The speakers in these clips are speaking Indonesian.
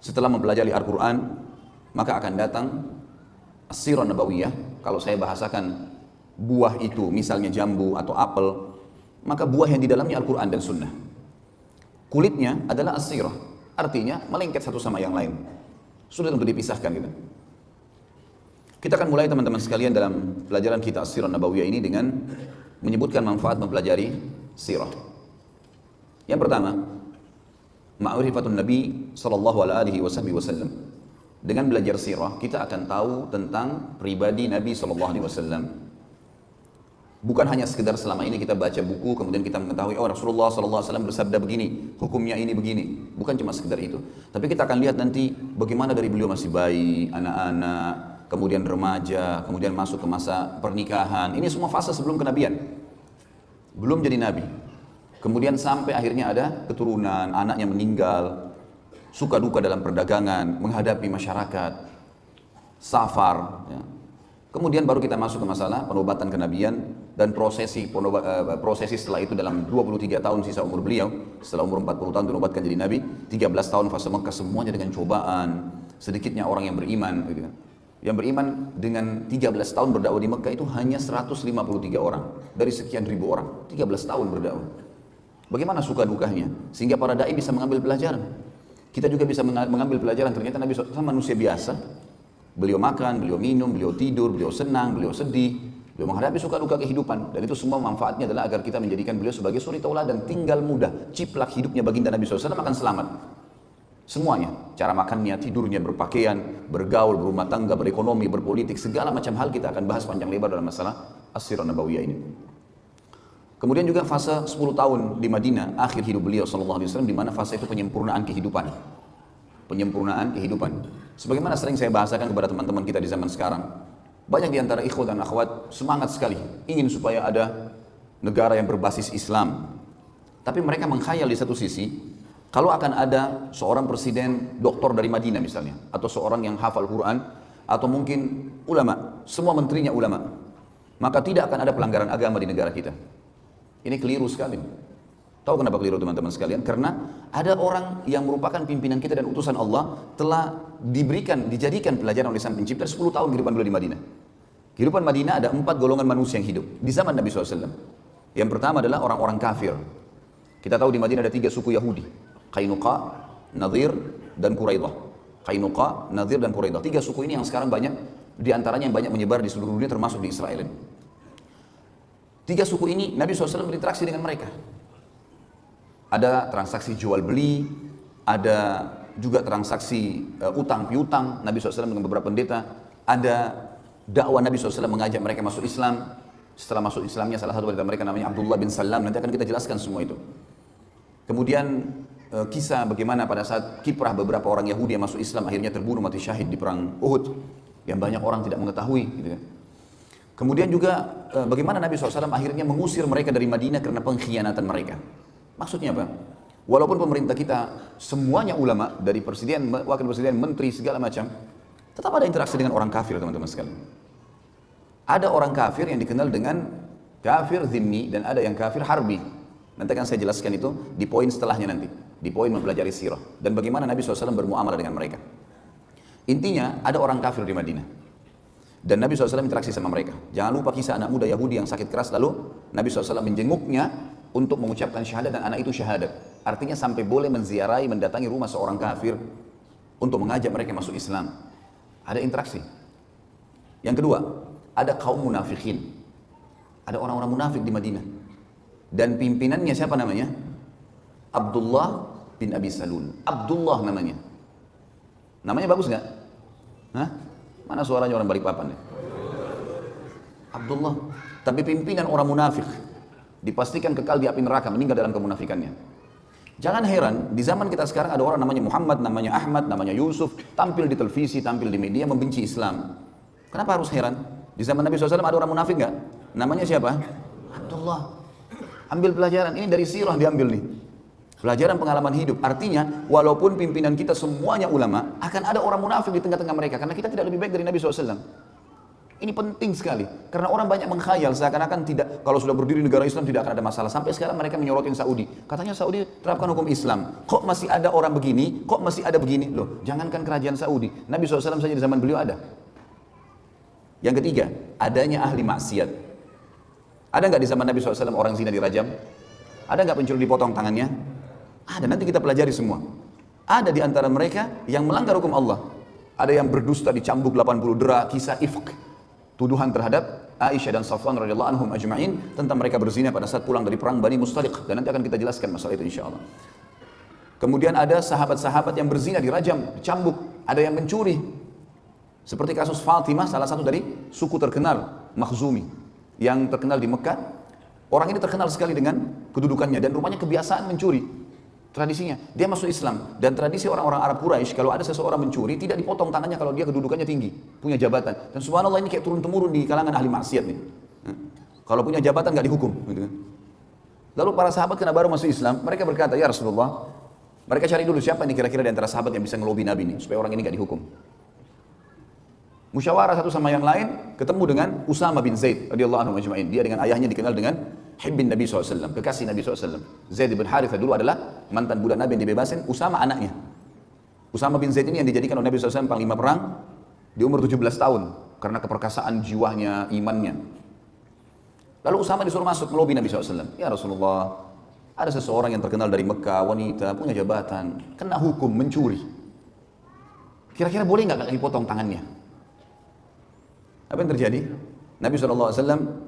Setelah mempelajari Al-Quran, maka akan datang as-sirah nabawiyah. Kalau saya bahasakan buah itu, misalnya jambu atau apel, maka buah yang di dalamnya Al-Quran dan Sunnah. Kulitnya adalah as-sirah, artinya melengket satu sama yang lain. Sudah untuk dipisahkan gitu. Kita akan mulai teman-teman sekalian dalam pelajaran kita as-sirah nabawiyah ini dengan menyebutkan manfaat mempelajari sirah. Yang pertama, ma'rifatun Nabi sallallahu alaihi wasallam. Dengan belajar sirah, kita akan tahu tentang pribadi Nabi sallallahu alaihi wasallam. Bukan hanya sekedar selama ini kita baca buku kemudian kita mengetahui oh Rasulullah sallallahu alaihi wasallam bersabda begini, hukumnya ini begini. Bukan cuma sekedar itu. Tapi kita akan lihat nanti bagaimana dari beliau masih bayi, anak-anak, kemudian remaja, kemudian masuk ke masa pernikahan. Ini semua fase sebelum kenabian. Belum jadi nabi. Kemudian sampai akhirnya ada keturunan, anaknya meninggal, suka duka dalam perdagangan, menghadapi masyarakat, safar. Ya. Kemudian baru kita masuk ke masalah penobatan kenabian dan prosesi setelah itu dalam 23 tahun sisa umur beliau. Setelah umur 40 tahun dinobatkan jadi nabi, 13 tahun fase Mekah semuanya dengan cobaan, sedikitnya orang yang beriman. Gitu. Yang beriman dengan 13 tahun berdakwah di Mekah itu hanya 153 orang dari sekian ribu orang, 13 tahun berdakwah. Bagaimana suka dukanya sehingga para dai bisa mengambil pelajaran. Kita juga bisa mengambil pelajaran, ternyata Nabi SAW manusia biasa. Beliau makan, beliau minum, beliau tidur, beliau senang, beliau sedih, beliau menghadapi suka duka kehidupan. Dan itu semua manfaatnya adalah agar kita menjadikan beliau sebagai suri tauladan, tinggal mudah, ciplak hidupnya baginda Nabi SAW akan selamat. Semuanya, cara makannya, tidurnya, berpakaian, bergaul, berumah tangga, berekonomi, berpolitik, segala macam hal kita akan bahas panjang lebar dalam masalah as-sirah nabawiyah ini. Kemudian juga fase 10 tahun di Madinah, akhir hidup beliau sallallahu alaihi wasallam, di mana fase itu penyempurnaan kehidupan. Penyempurnaan kehidupan. Sebagaimana sering saya bahasakan kepada teman-teman kita di zaman sekarang, banyak di antara ikhwat dan akhwat semangat sekali ingin supaya ada negara yang berbasis Islam. Tapi mereka mengkhayal di satu sisi, kalau akan ada seorang presiden doktor dari Madinah misalnya, atau seorang yang hafal Quran, atau mungkin ulama, semua menterinya ulama, maka tidak akan ada pelanggaran agama di negara kita. Ini keliru sekali. Tahu kenapa keliru teman-teman sekalian? Karena ada orang yang merupakan pimpinan kita dan utusan Allah telah dijadikan pelajaran oleh Sang Pencipta 10 tahun kehidupan beliau di Madinah. Kehidupan Madinah ada 4 golongan manusia yang hidup di zaman Nabi SAW. Yang pertama adalah orang-orang kafir. Kita tahu di Madinah ada 3 suku Yahudi. Qainuqa, Nadir, dan Quraidah. Qainuqa, Nadir, dan Quraidah. 3 suku ini yang sekarang banyak, di antaranya yang banyak menyebar di seluruh dunia termasuk di Israel ini. 3 suku ini Nabi SAW berinteraksi dengan mereka. Ada transaksi jual beli, ada juga transaksi utang piutang Nabi SAW dengan beberapa pendeta. Ada dakwah Nabi SAW mengajak mereka masuk Islam. Setelah masuk Islamnya salah satu dari mereka namanya Abdullah bin Salam. Nanti akan kita jelaskan semua itu. Kemudian kisah bagaimana pada saat kiprah beberapa orang Yahudi yang masuk Islam akhirnya terbunuh mati syahid di perang Uhud, yang banyak orang tidak mengetahui gitu kan. Kemudian juga bagaimana Nabi SAW akhirnya mengusir mereka dari Madinah karena pengkhianatan mereka. Maksudnya apa? Walaupun pemerintah kita semuanya ulama, dari presiden, wakil presiden, menteri, segala macam, tetap ada interaksi dengan orang kafir teman-teman sekalian. Ada orang kafir yang dikenal dengan kafir zimmi dan ada yang kafir harbi. Nanti akan saya jelaskan itu di poin setelahnya nanti, di poin mempelajari sirah dan bagaimana Nabi SAW bermuamalah dengan mereka. Intinya ada orang kafir di Madinah dan Nabi SAW interaksi sama mereka. Jangan lupa kisah anak muda Yahudi yang sakit keras lalu Nabi SAW menjenguknya untuk mengucapkan syahadat dan anak itu syahadat. Artinya sampai boleh menziarahi, mendatangi rumah seorang kafir untuk mengajak mereka masuk Islam. Ada interaksi. Yang kedua, ada kaum munafikin. Ada orang-orang munafik di Madinah. Dan pimpinannya siapa namanya? Abdullah bin Abi Salul. Abdullah namanya. Namanya bagus nggak? Hah? Mana suaranya orang Balikpapan? Abdullah. Tapi pimpinan orang munafik. Dipastikan kekal di api neraka, meninggal dalam kemunafikannya. Jangan heran, di zaman kita sekarang ada orang namanya Muhammad, namanya Ahmad, namanya Yusuf, tampil di televisi, tampil di media, membenci Islam. Kenapa harus heran? Di zaman Nabi SAW ada orang munafik nggak? Namanya siapa? Abdullah. Ambil pelajaran, ini dari sirah diambil nih. Pelajaran pengalaman hidup. Artinya, walaupun pimpinan kita semuanya ulama, akan ada orang munafik di tengah-tengah mereka, karena kita tidak lebih baik dari Nabi SAW. Ini penting sekali, karena orang banyak mengkhayal seakan-akan tidak, kalau sudah berdiri negara Islam tidak akan ada masalah. Sampai sekarang mereka menyorotin Saudi. Katanya Saudi terapkan hukum Islam. Kok masih ada orang begini? Kok masih ada begini? Loh, jangankan kerajaan Saudi, Nabi SAW saja di zaman beliau ada. Yang ketiga, adanya ahli maksiat. Ada nggak di zaman Nabi SAW orang zina dirajam? Ada nggak pencuri dipotong tangannya? Ada, nanti kita pelajari semua. Ada di antara mereka yang melanggar hukum Allah. Ada yang berdusta dicambuk 80 dera, kisah ifk. Tuduhan terhadap Aisyah dan Safwan radhiyallahu anhum ajma'in tentang mereka berzina pada saat pulang dari perang Bani Mustaliq, dan nanti akan kita jelaskan masalah itu insyaallah. Kemudian ada sahabat-sahabat yang berzina dirajam, dicambuk, ada yang mencuri. Seperti kasus Fatimah, salah satu dari suku terkenal Makhzumi yang terkenal di Mekah. Orang ini terkenal sekali dengan kedudukannya dan rupanya kebiasaan mencuri. Tradisinya, dia masuk Islam, dan tradisi orang-orang Arab Quraisy kalau ada seseorang mencuri tidak dipotong tangannya kalau dia kedudukannya tinggi, punya jabatan. Dan subhanallah ini kayak turun-temurun di kalangan ahli maksiat nih. Kalau punya jabatan nggak dihukum, gitu kan. Lalu para sahabat karena baru masuk Islam, mereka berkata, ya Rasulullah, mereka cari dulu siapa nih kira-kira di antara sahabat yang bisa ngelobi Nabi nih supaya orang ini nggak dihukum. Musyawarah satu sama yang lain, ketemu dengan Usama bin Zaid radhiyallahu anhu ajma'in. Dia dengan ayahnya dikenal dengan Hibbin Nabi SAW, kekasih Nabi SAW. Zaid bin Harithah dulu adalah mantan budak Nabi yang dibebasin, Usama anaknya. Usama bin Zaid ini yang dijadikan oleh Nabi SAW panglima perang di umur 17 tahun karena keperkasaan jiwanya, imannya. Lalu Usama disuruh masuk melobi Nabi SAW. Ya Rasulullah, ada seseorang yang terkenal dari Mekah, wanita, punya jabatan, kena hukum mencuri. Kira-kira boleh nggak dipotong tangannya? Apa yang terjadi? Nabi SAW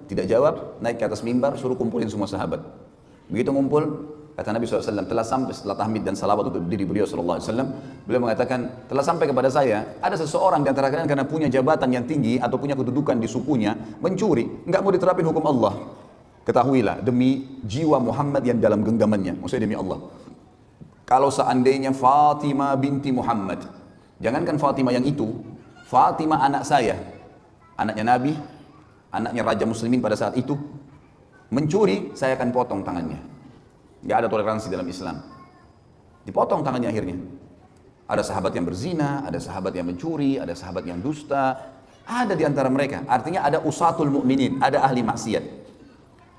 tidak jawab, naik ke atas mimbar, suruh kumpulin semua sahabat. Begitu ngumpul, kata Nabi SAW, telah sampai setelah tahmid dan salawat untuk diri beliau SAW, beliau mengatakan, telah sampai kepada saya, ada seseorang di antara kalian karena punya jabatan yang tinggi atau punya kedudukan di sukunya, mencuri, nggak mau diterapin hukum Allah. Ketahuilah, demi jiwa Muhammad yang dalam genggamannya, maksudnya demi Allah. Kalau seandainya Fatimah binti Muhammad, jangankan Fatimah yang itu, Fatimah anak saya, anaknya Nabi, anaknya Raja Muslimin pada saat itu, mencuri, saya akan potong tangannya. Gak ada toleransi dalam Islam. Dipotong tangannya akhirnya. Ada sahabat yang berzina, ada sahabat yang mencuri, ada sahabat yang dusta. Ada di antara mereka. Artinya ada usatul mu'minin, ada ahli maksiat.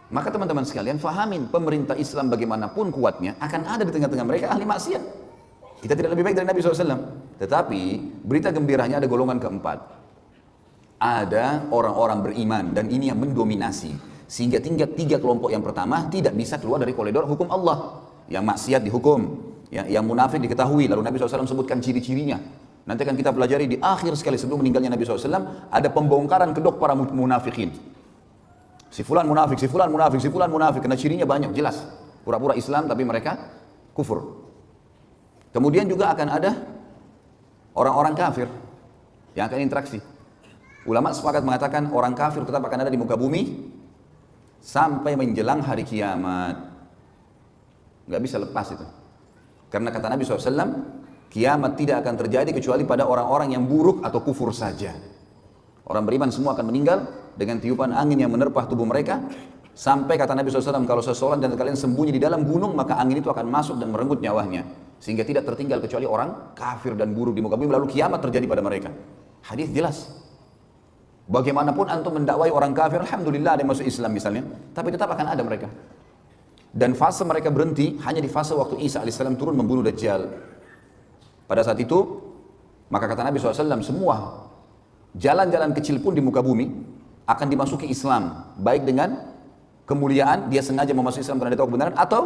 Maka teman-teman sekalian, fahamin pemerintah Islam bagaimanapun kuatnya, akan ada di tengah-tengah mereka ahli maksiat. Kita tidak lebih baik dari Nabi SAW. Tetapi berita gembiranya ada golongan keempat. Ada orang-orang beriman dan ini yang mendominasi sehingga tingkat tiga kelompok yang pertama tidak bisa keluar dari koridor hukum Allah. Yang maksiat dihukum, yang munafik diketahui, lalu Nabi SAW sebutkan ciri-cirinya. Nanti akan kita pelajari di akhir sekali sebelum meninggalnya Nabi SAW, ada pembongkaran kedok para munafikin. Si fulan munafik, si fulan munafik, si fulan munafik, karena cirinya banyak jelas. Pura-pura Islam tapi mereka kufur. Kemudian juga akan ada orang-orang kafir yang akan interaksi. Ulama sepakat mengatakan orang kafir tetap akan ada di muka bumi sampai menjelang hari kiamat. Nggak bisa lepas itu. Karena kata Nabi SAW, kiamat tidak akan terjadi kecuali pada orang-orang yang buruk atau kufur saja. Orang beriman semua akan meninggal dengan tiupan angin yang menerpah tubuh mereka. Sampai kata Nabi SAW, kalau seseorang dan kalian sembunyi di dalam gunung, maka angin itu akan masuk dan merenggut nyawanya. Sehingga tidak tertinggal kecuali orang kafir dan buruk di muka bumi, lalu kiamat terjadi pada mereka. Hadis jelas. Bagaimanapun antum mendakwai orang kafir, alhamdulillah ada yang masuk Islam misalnya, tapi tetap akan ada mereka. Dan fase mereka berhenti hanya di fase waktu Isa alaihissalam turun membunuh Dajjal. Pada saat itu, maka kata Nabi SAW, semua jalan-jalan kecil pun di muka bumi akan dimasuki Islam, baik dengan kemuliaan, dia sengaja mau masuk Islam karena dia tahu kebenaran, atau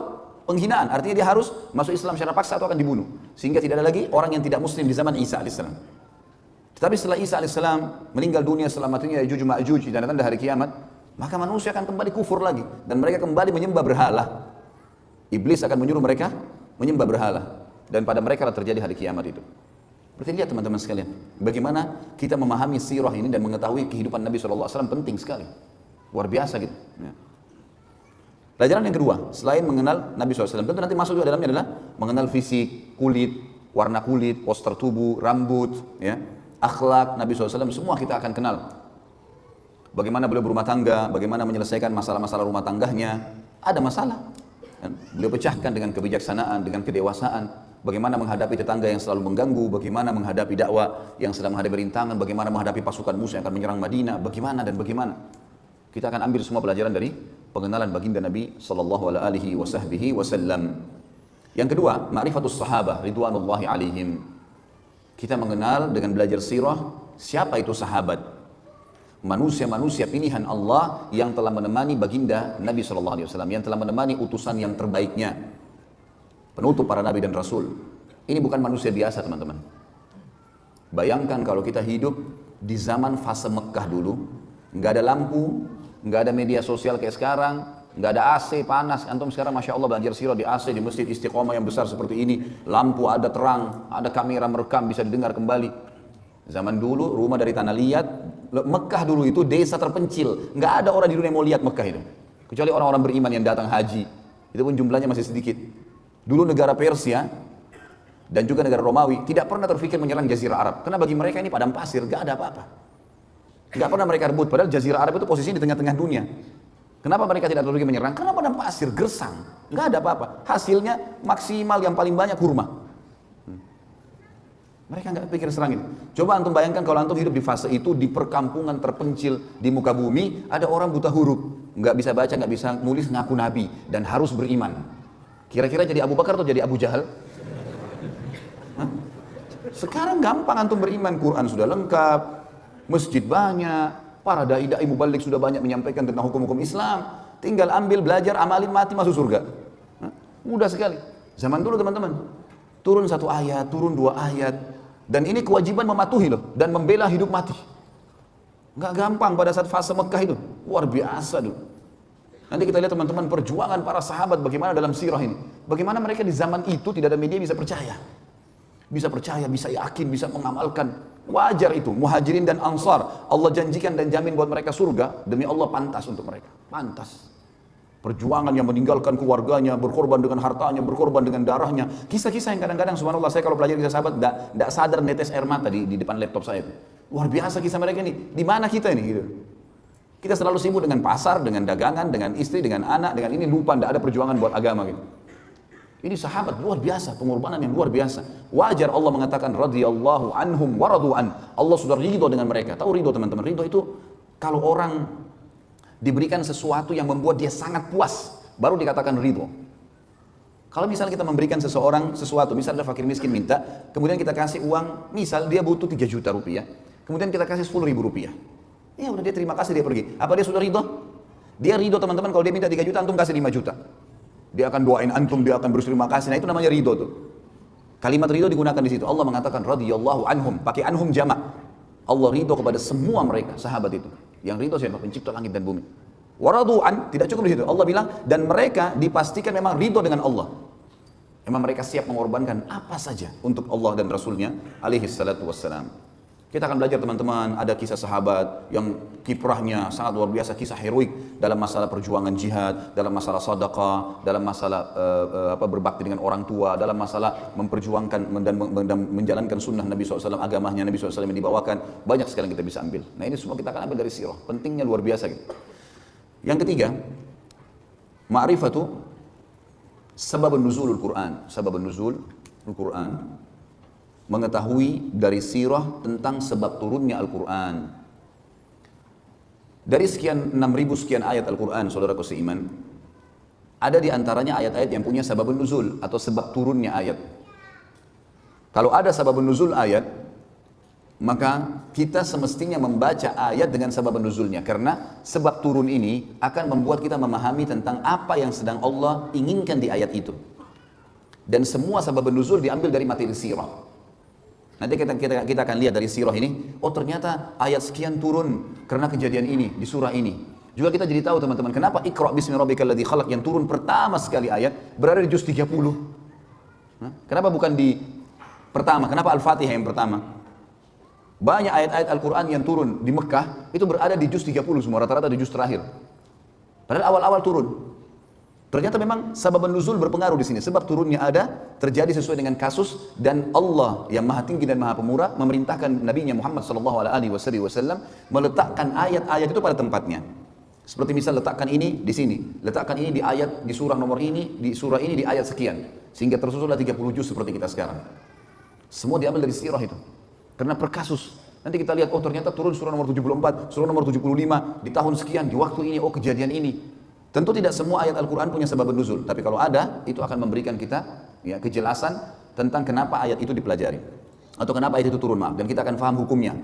penghinaan, artinya dia harus masuk Islam secara paksa atau akan dibunuh. Sehingga tidak ada lagi orang yang tidak muslim di zaman Isa alaihissalam. Tetapi setelah Isa alaihissalam meninggal dunia, setelah matinya Ya'juj Ma'juj dan tanda hari kiamat, maka manusia akan kembali kufur lagi dan mereka kembali menyembah berhala. Iblis akan menyuruh mereka menyembah berhala dan pada mereka lah terjadi hari kiamat itu. Berarti lihat teman-teman sekalian, bagaimana kita memahami sirah ini dan mengetahui kehidupan Nabi SAW penting sekali, luar biasa gitu. Ya. Pelajaran yang kedua, selain mengenal Nabi SAW, tentu nanti masuk juga dalamnya adalah mengenal fisik, kulit, warna kulit, postur tubuh, rambut, ya. Akhlak Nabi SAW, semua kita akan kenal. Bagaimana beliau berumah tangga, bagaimana menyelesaikan masalah-masalah rumah tangganya. Ada masalah, beliau pecahkan dengan kebijaksanaan, dengan kedewasaan. bagaimana menghadapi tetangga yang selalu mengganggu, bagaimana menghadapi dakwah yang sedang menghadapi rintangan, bagaimana menghadapi pasukan musuh yang akan menyerang Madinah, bagaimana dan bagaimana. Kita akan ambil semua pelajaran dari pengenalan baginda Nabi sallallahu alaihi wasallam. Yang kedua, ma'rifatus sahabah ridwanullahi alaihim. Kita mengenal dengan belajar sirah siapa itu sahabat. Manusia-manusia pilihan Allah yang telah menemani baginda Nabi sallallahu alaihi wasallam, yang telah menemani utusan yang terbaiknya. Penutup para nabi dan rasul. Ini bukan manusia biasa, teman-teman. Bayangkan kalau kita hidup di zaman fase Mekah dulu, nggak ada lampu, nggak ada media sosial kayak sekarang, nggak ada AC panas. Antum sekarang masya Allah belajar sirah di AC di masjid Istiqomah yang besar seperti ini, lampu ada terang, ada kamera merekam bisa didengar kembali. Zaman dulu rumah dari tanah liat, Mekah dulu itu desa terpencil, nggak ada orang di dunia yang mau lihat Mekah itu, kecuali orang-orang beriman yang datang haji. Itu pun jumlahnya masih sedikit. Dulu negara Persia dan juga negara Romawi tidak pernah terfikir menyerang Jazirah Arab. Karena bagi mereka ini padang pasir, gak ada apa-apa. Gak pernah mereka rebut, padahal Jazirah Arab itu posisinya di tengah-tengah dunia. Kenapa mereka tidak terfikir menyerang? Karena padang pasir, gersang, gak ada apa-apa. Hasilnya maksimal yang paling banyak kurma. Mereka gak pikir serang itu. Coba antum bayangkan kalau antum hidup di fase itu, di perkampungan terpencil di muka bumi, ada orang buta huruf, gak bisa baca, gak bisa nulis, ngaku nabi, dan harus beriman. Kira-kira jadi Abu Bakar atau jadi Abu Jahal? Hah? Sekarang gampang antum beriman, Quran sudah lengkap, masjid banyak, para dai-dai mubalik sudah banyak menyampaikan tentang hukum-hukum Islam. Tinggal ambil, belajar, amalin, mati, masuk surga. Hah? Mudah sekali. Zaman dulu teman-teman, turun 1 ayat, turun 2 ayat, dan ini kewajiban mematuhi loh, dan membela hidup mati. Nggak gampang pada saat fase Mekah itu, luar biasa dulu. Nanti kita lihat teman-teman perjuangan para sahabat bagaimana dalam sirah ini. Bagaimana mereka di zaman itu tidak ada media bisa percaya. Bisa percaya, bisa yakin, bisa mengamalkan. Wajar itu, muhajirin dan ansar. Allah janjikan dan jamin buat mereka surga. Demi Allah pantas untuk mereka. Pantas. Perjuangan yang meninggalkan keluarganya, berkorban dengan hartanya, berkorban dengan darahnya. Kisah-kisah yang kadang-kadang subhanallah saya kalau belajar kisah sahabat tidak sadar netes air mata di depan laptop saya itu. Luar biasa kisah mereka ini. Di mana kita ini? Gitu. Kita selalu sibuk dengan pasar, dengan dagangan, dengan istri, dengan anak, dengan ini lupa tidak ada perjuangan buat agama gitu. Ini sahabat luar biasa, pengorbanan yang luar biasa. Wajar Allah mengatakan radhiyallahu anhum wa radu'an. Allah sudah ridho dengan mereka. Tahu ridho teman-teman? Ridho itu kalau orang diberikan sesuatu yang membuat dia sangat puas, baru dikatakan ridho. Kalau misalnya kita memberikan seseorang sesuatu, misalnya fakir miskin minta, kemudian kita kasih uang, misal dia butuh 3 juta rupiah, kemudian kita kasih 10.000 rupiah. Ya udah dia terima kasih, dia pergi. Apa dia sudah ridho? Dia ridho teman-teman kalau dia minta 3 juta, antum kasih 5 juta. Dia akan doain antum, dia akan berterima kasih. Nah itu namanya ridho tuh. Kalimat ridho digunakan di situ. Allah mengatakan radhiyallahu anhum, pakai anhum jamak. Allah ridho kepada semua mereka, sahabat itu. Yang ridho siapa? Pencipta langit dan bumi. Waradu'an, tidak cukup di situ. Allah bilang dan mereka dipastikan memang ridho dengan Allah. Memang mereka siap mengorbankan apa saja untuk Allah dan Rasulnya alaihi salatu wassalam. Kita akan belajar teman-teman, ada kisah sahabat yang kiprahnya sangat luar biasa, kisah heroik dalam masalah perjuangan jihad, dalam masalah sedekah, dalam masalah berbakti dengan orang tua, dalam masalah memperjuangkan dan menjalankan sunnah Nabi SAW, agamanya Nabi SAW yang dibawakan. Banyak sekali yang kita bisa ambil. Nah ini semua kita akan ambil dari sirah, pentingnya luar biasa gitu. Yang ketiga, ma'rifatu sababun nuzulul Quran, sababun nuzulul Quran. Mengetahui dari sirah tentang sebab turunnya Al-Quran. Dari sekian 6.000 sekian ayat Al-Quran, saudaraku seiman, ada di antaranya ayat-ayat yang punya sababun nuzul atau sebab turunnya ayat. Kalau ada sababun nuzul ayat, maka kita semestinya membaca ayat dengan sababun nuzulnya, karena sebab turun ini akan membuat kita memahami tentang apa yang sedang Allah inginkan di ayat itu. Dan semua sababun nuzul diambil dari materi sirah. Nanti kita akan lihat dari sirah ini, oh ternyata ayat sekian turun karena kejadian ini di surah ini. Juga kita jadi tahu teman-teman, kenapa Iqra bismi rabbikal ladzi khalaq yang turun pertama sekali ayat berada di juz 30. Kenapa bukan di pertama? Kenapa Al-Fatihah yang pertama? Banyak ayat-ayat Al-Quran yang turun di Mekah itu berada di juz 30 semua, rata-rata di juz terakhir. Padahal awal-awal turun. Ternyata memang sababun nuzul berpengaruh di sini. Sebab turunnya ada terjadi sesuai dengan kasus, dan Allah yang Maha Tinggi dan Maha Pemurah memerintahkan Nabi-Nya Muhammad sallallahu alaihi wasallam meletakkan ayat-ayat itu pada tempatnya. Seperti misal letakkan ini di sini, letakkan ini di ayat di surah nomor ini, di surah ini di ayat sekian. Sehingga tersusunlah 30 juz seperti kita sekarang. Semua diambil dari sirah itu. Karena per kasus. Nanti kita lihat, oh ternyata turun surah nomor 74, surah nomor 75, di tahun sekian, di waktu ini, oh kejadian ini. Tentu tidak semua ayat Al-Quran punya sebab nuzul. Tapi kalau ada, itu akan memberikan kita ya, kejelasan tentang kenapa ayat itu dipelajari. Atau kenapa ayat itu turun, maaf. Dan kita akan faham hukumnya.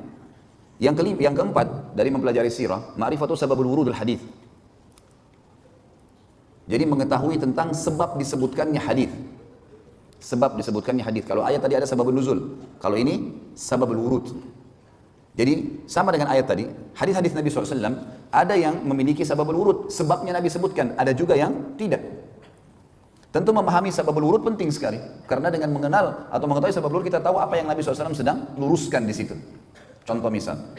Yang keempat, dari mempelajari sirah, ma'rifatu sababul wurudul hadith. Jadi mengetahui tentang sebab disebutkannya hadith. Sebab disebutkannya hadith. Kalau ayat tadi ada sababul nuzul. Kalau ini, sababul wurud. Jadi sama dengan ayat tadi, hadis-hadis Nabi SAW ada yang memiliki sababul wurud, sebabnya Nabi sebutkan, ada juga yang tidak. Tentu memahami sababul wurud penting sekali, karena dengan mengenal atau mengetahui sababul wurud kita tahu apa yang Nabi SAW sedang luruskan di situ. Contoh misal,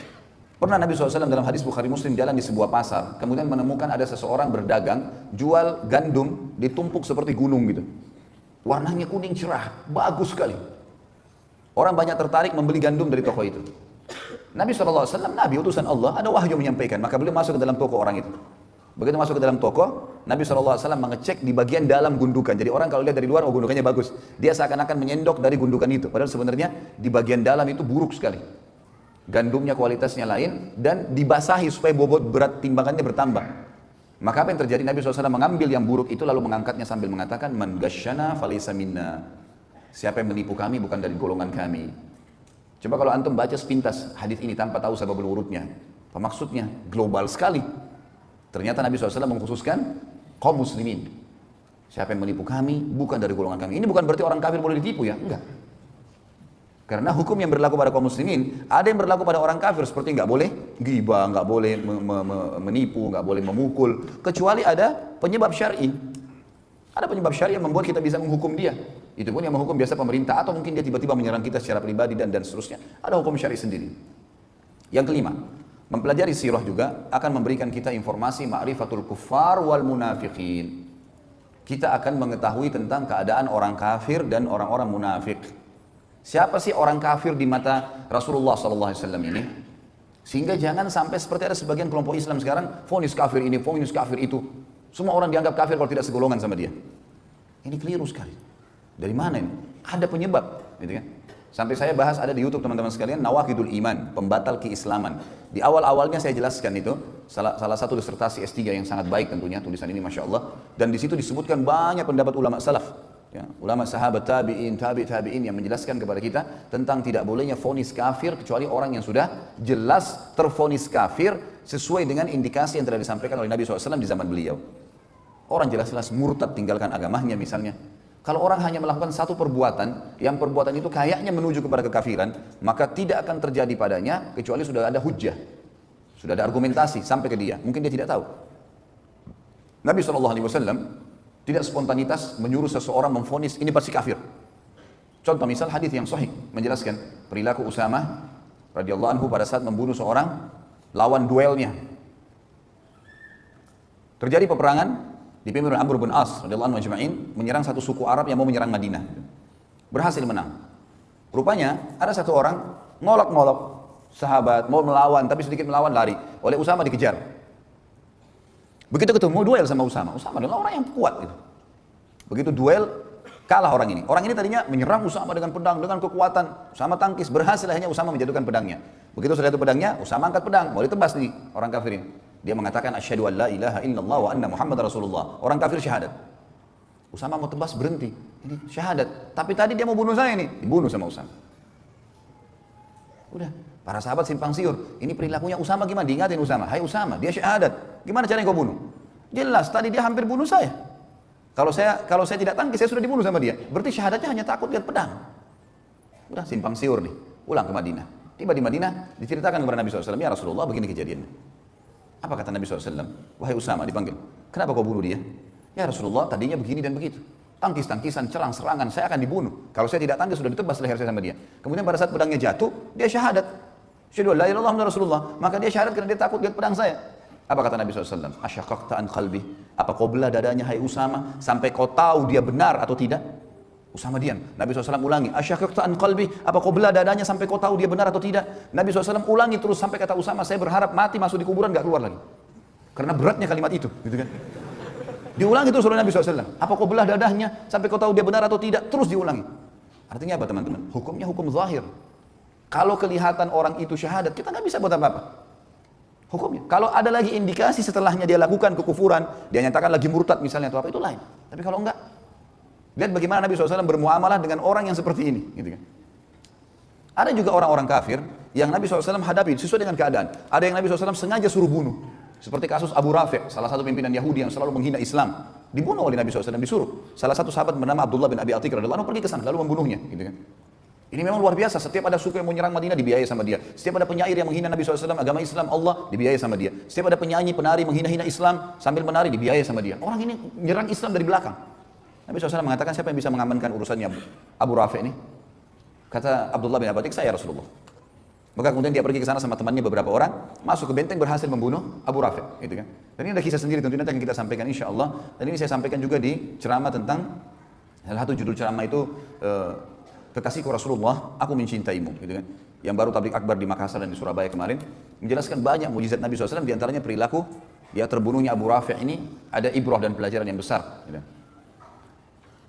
pernah Nabi SAW dalam hadis Bukhari Muslim jalan di sebuah pasar, kemudian menemukan ada seseorang berdagang, jual gandum ditumpuk seperti gunung gitu. Warnanya kuning cerah, bagus sekali. Orang banyak tertarik membeli gandum dari toko itu. Nabi SAW, Nabi utusan Allah, ada wahyu menyampaikan, maka beliau masuk ke dalam toko orang itu. Begitu masuk ke dalam toko, Nabi SAW mengecek di bagian dalam gundukan. Jadi orang kalau lihat dari luar, oh gundukannya bagus. Dia seakan-akan menyendok dari gundukan itu. Padahal sebenarnya di bagian dalam itu buruk sekali. Gandumnya kualitasnya lain dan dibasahi supaya bobot berat timbangannya bertambah. Maka apa yang terjadi? Nabi SAW mengambil yang buruk itu lalu mengangkatnya sambil mengatakan, Man ghasyana falaysa minna. Siapa yang menipu kami bukan dari golongan kami. Coba kalau antum baca sepintas hadis ini tanpa tahu sababul wurudnya, apa maksudnya? Global sekali. Ternyata Nabi SAW mengkhususkan kaum muslimin. Siapa yang menipu kami bukan dari golongan kami. Ini bukan berarti orang kafir boleh ditipu ya, enggak. Karena hukum yang berlaku pada kaum muslimin ada yang berlaku pada orang kafir, seperti enggak boleh ghibah, enggak boleh menipu, enggak boleh memukul, kecuali ada penyebab syar'i. Ada penyebab syar'i yang membuat kita bisa menghukum dia. Itu pun yang menghukum biasa pemerintah atau mungkin dia tiba-tiba menyerang kita secara pribadi dan seterusnya. Ada hukum syar'i sendiri. Yang kelima, mempelajari sirah juga akan memberikan kita informasi ma'rifatul kuffar wal munafiqin. Kita akan mengetahui tentang keadaan orang kafir dan orang-orang munafik. Siapa sih orang kafir di mata Rasulullah SAW ini? Sehingga jangan sampai seperti ada sebagian kelompok Islam sekarang, vonis kafir ini, vonis kafir itu. Semua orang dianggap kafir kalau tidak segolongan sama dia. Ini keliru sekali. Dari mana ini? Ada penyebab, gitu kan? Sampai saya bahas ada di YouTube teman-teman sekalian, Nawaqidul Iman, pembatal keislaman. Di awal-awalnya saya jelaskan itu, salah satu disertasi S3 yang sangat baik tentunya, tulisan ini Masya Allah. Dan di situ disebutkan banyak pendapat ulama salaf. Ya, ulama sahabat tabi'in yang menjelaskan kepada kita tentang tidak bolehnya vonis kafir kecuali orang yang sudah jelas tervonis kafir sesuai dengan indikasi yang telah disampaikan oleh Nabi SAW di zaman beliau. Orang jelas-jelas murtad tinggalkan agamanya misalnya. Kalau orang hanya melakukan satu perbuatan, yang perbuatan itu kayaknya menuju kepada kekafiran, maka tidak akan terjadi padanya kecuali sudah ada hujjah. Sudah ada argumentasi sampai ke dia. Mungkin dia tidak tahu. Nabi SAW tidak spontanitas menyuruh seseorang memvonis ini pasti kafir. Contoh misal hadis yang sahih menjelaskan perilaku Usamah radhiyallahu anhu pada saat membunuh seorang lawan duelnya. Terjadi peperangan, dipimpin oleh Amr bin As radhiyallahu anhu majma'in menyerang satu suku Arab yang mau menyerang Madinah. Berhasil menang. Rupanya ada satu orang ngolok-ngolok sahabat mau melawan tapi sedikit melawan lari. Oleh Usamah dikejar. Begitu ketemu duel sama Usamah adalah orang yang kuat gitu. Begitu duel kalah orang ini. Orang ini tadinya menyerang Usamah dengan pedang dengan kekuatan. Usamah tangkis, berhasil akhirnya Usamah menjatuhkan pedangnya. Begitu sudah itu pedangnya, Usamah angkat pedang, mau ditebas nih orang kafir ini. Dia mengatakan asyhadu an la ilaha illallah wa anna Muhammad Rasulullah. Orang kafir syahadat. Usamah mau tebas berhenti. Ini syahadat. Tapi tadi dia mau bunuh saya nih. Dibunuh sama Usamah. Udah. Para sahabat simpang siur. Ini perilakunya Usamah gimana? Diingatin Usamah. Hai Usamah, dia syahadat. Gimana caranya kau bunuh? Jelas tadi dia hampir bunuh saya. Kalau saya tidak tangkis, saya sudah dibunuh sama dia. Berarti syahadatnya hanya takut lihat pedang. Udah simpang siur nih. Pulang ke Madinah. Tiba di Madinah, diceritakan kepada Nabi SAW. Ya Rasulullah, begini kejadiannya. Apa kata Nabi SAW? Wahai Usamah, dipanggil. Kenapa kau bunuh dia? Ya Rasulullah, tadinya begini dan begitu. Tangkis-tangkisan, serang-serangan, saya akan dibunuh. Kalau saya tidak tangkis, sudah ditebas leher saya sama dia. Kemudian pada saat pedangnya jatuh, dia syahadat. Asyhadu an la ilaha illallah Rasulullah. Maka dia syahadat karena dia takut lihat pedang saya. Apa kata Nabi SAW? Asyaqaqta an qalbi. Apa kau belah dadanya, hai Usamah, sampai kau tahu dia benar atau tidak? Usamah diam. Nabi SAW ulangi. Asyaqaqta an qalbi. Apa kau belah dadanya sampai kau tahu dia benar atau tidak? Nabi SAW ulangi terus sampai kata Usamah, saya berharap mati masuk di kuburan, gak keluar lagi. Karena beratnya kalimat itu. Gitu kan? Diulangi terus oleh Nabi SAW. Apa kau belah dadahnya sampai kau tahu dia benar atau tidak? Terus diulangi. Artinya apa teman-teman? Hukumnya hukum zahir. Kalau kelihatan orang itu syahadat, kita nggak bisa buat apa-apa. Hukumnya. Kalau ada lagi indikasi setelahnya dia lakukan kekufuran, dia nyatakan lagi murtad misalnya atau apa, itu lain. Tapi kalau enggak, lihat bagaimana Nabi SAW bermuamalah dengan orang yang seperti ini. Gitu kan. Ada juga orang-orang kafir yang Nabi SAW hadapi sesuai dengan keadaan. Ada yang Nabi SAW sengaja suruh bunuh. Seperti kasus Abu Rafi', salah satu pimpinan Yahudi yang selalu menghina Islam. Dibunuh oleh Nabi SAW, disuruh. Salah satu sahabat bernama Abdullah bin Abi Atik radhiyallahu anhu pergi ke sana lalu membunuhnya. Gitu kan. Ini memang luar biasa, setiap ada suku yang menyerang Madinah dibiayai sama dia. Setiap ada penyair yang menghina Nabi SAW, agama Islam, Allah, dibiayai sama dia. Setiap ada penyanyi, penari menghina-hina Islam sambil menari, dibiayai sama dia. Orang ini menyerang Islam dari belakang. Nabi SAW mengatakan, siapa yang bisa mengamankan urusannya Abu Rafi' ini? Kata Abdullah bin Abi Atik, saya Rasulullah. Maka kemudian dia pergi ke sana sama temannya beberapa orang, masuk ke benteng berhasil membunuh Abu Rafi', gitu kan. Dan ini ada kisah sendiri tentunya nanti akan kita sampaikan insya-Allah. Dan ini saya sampaikan juga di ceramah tentang salah satu judul ceramah itu kekasihku Rasulullah, aku mencintaimu, gitu kan. Yang baru tabligh akbar di Makassar dan di Surabaya kemarin menjelaskan banyak mukjizat Nabi SAW, diantaranya perilaku dia terbunuhnya Abu Rafi' ini ada ibrah dan pelajaran yang besar. Gitu.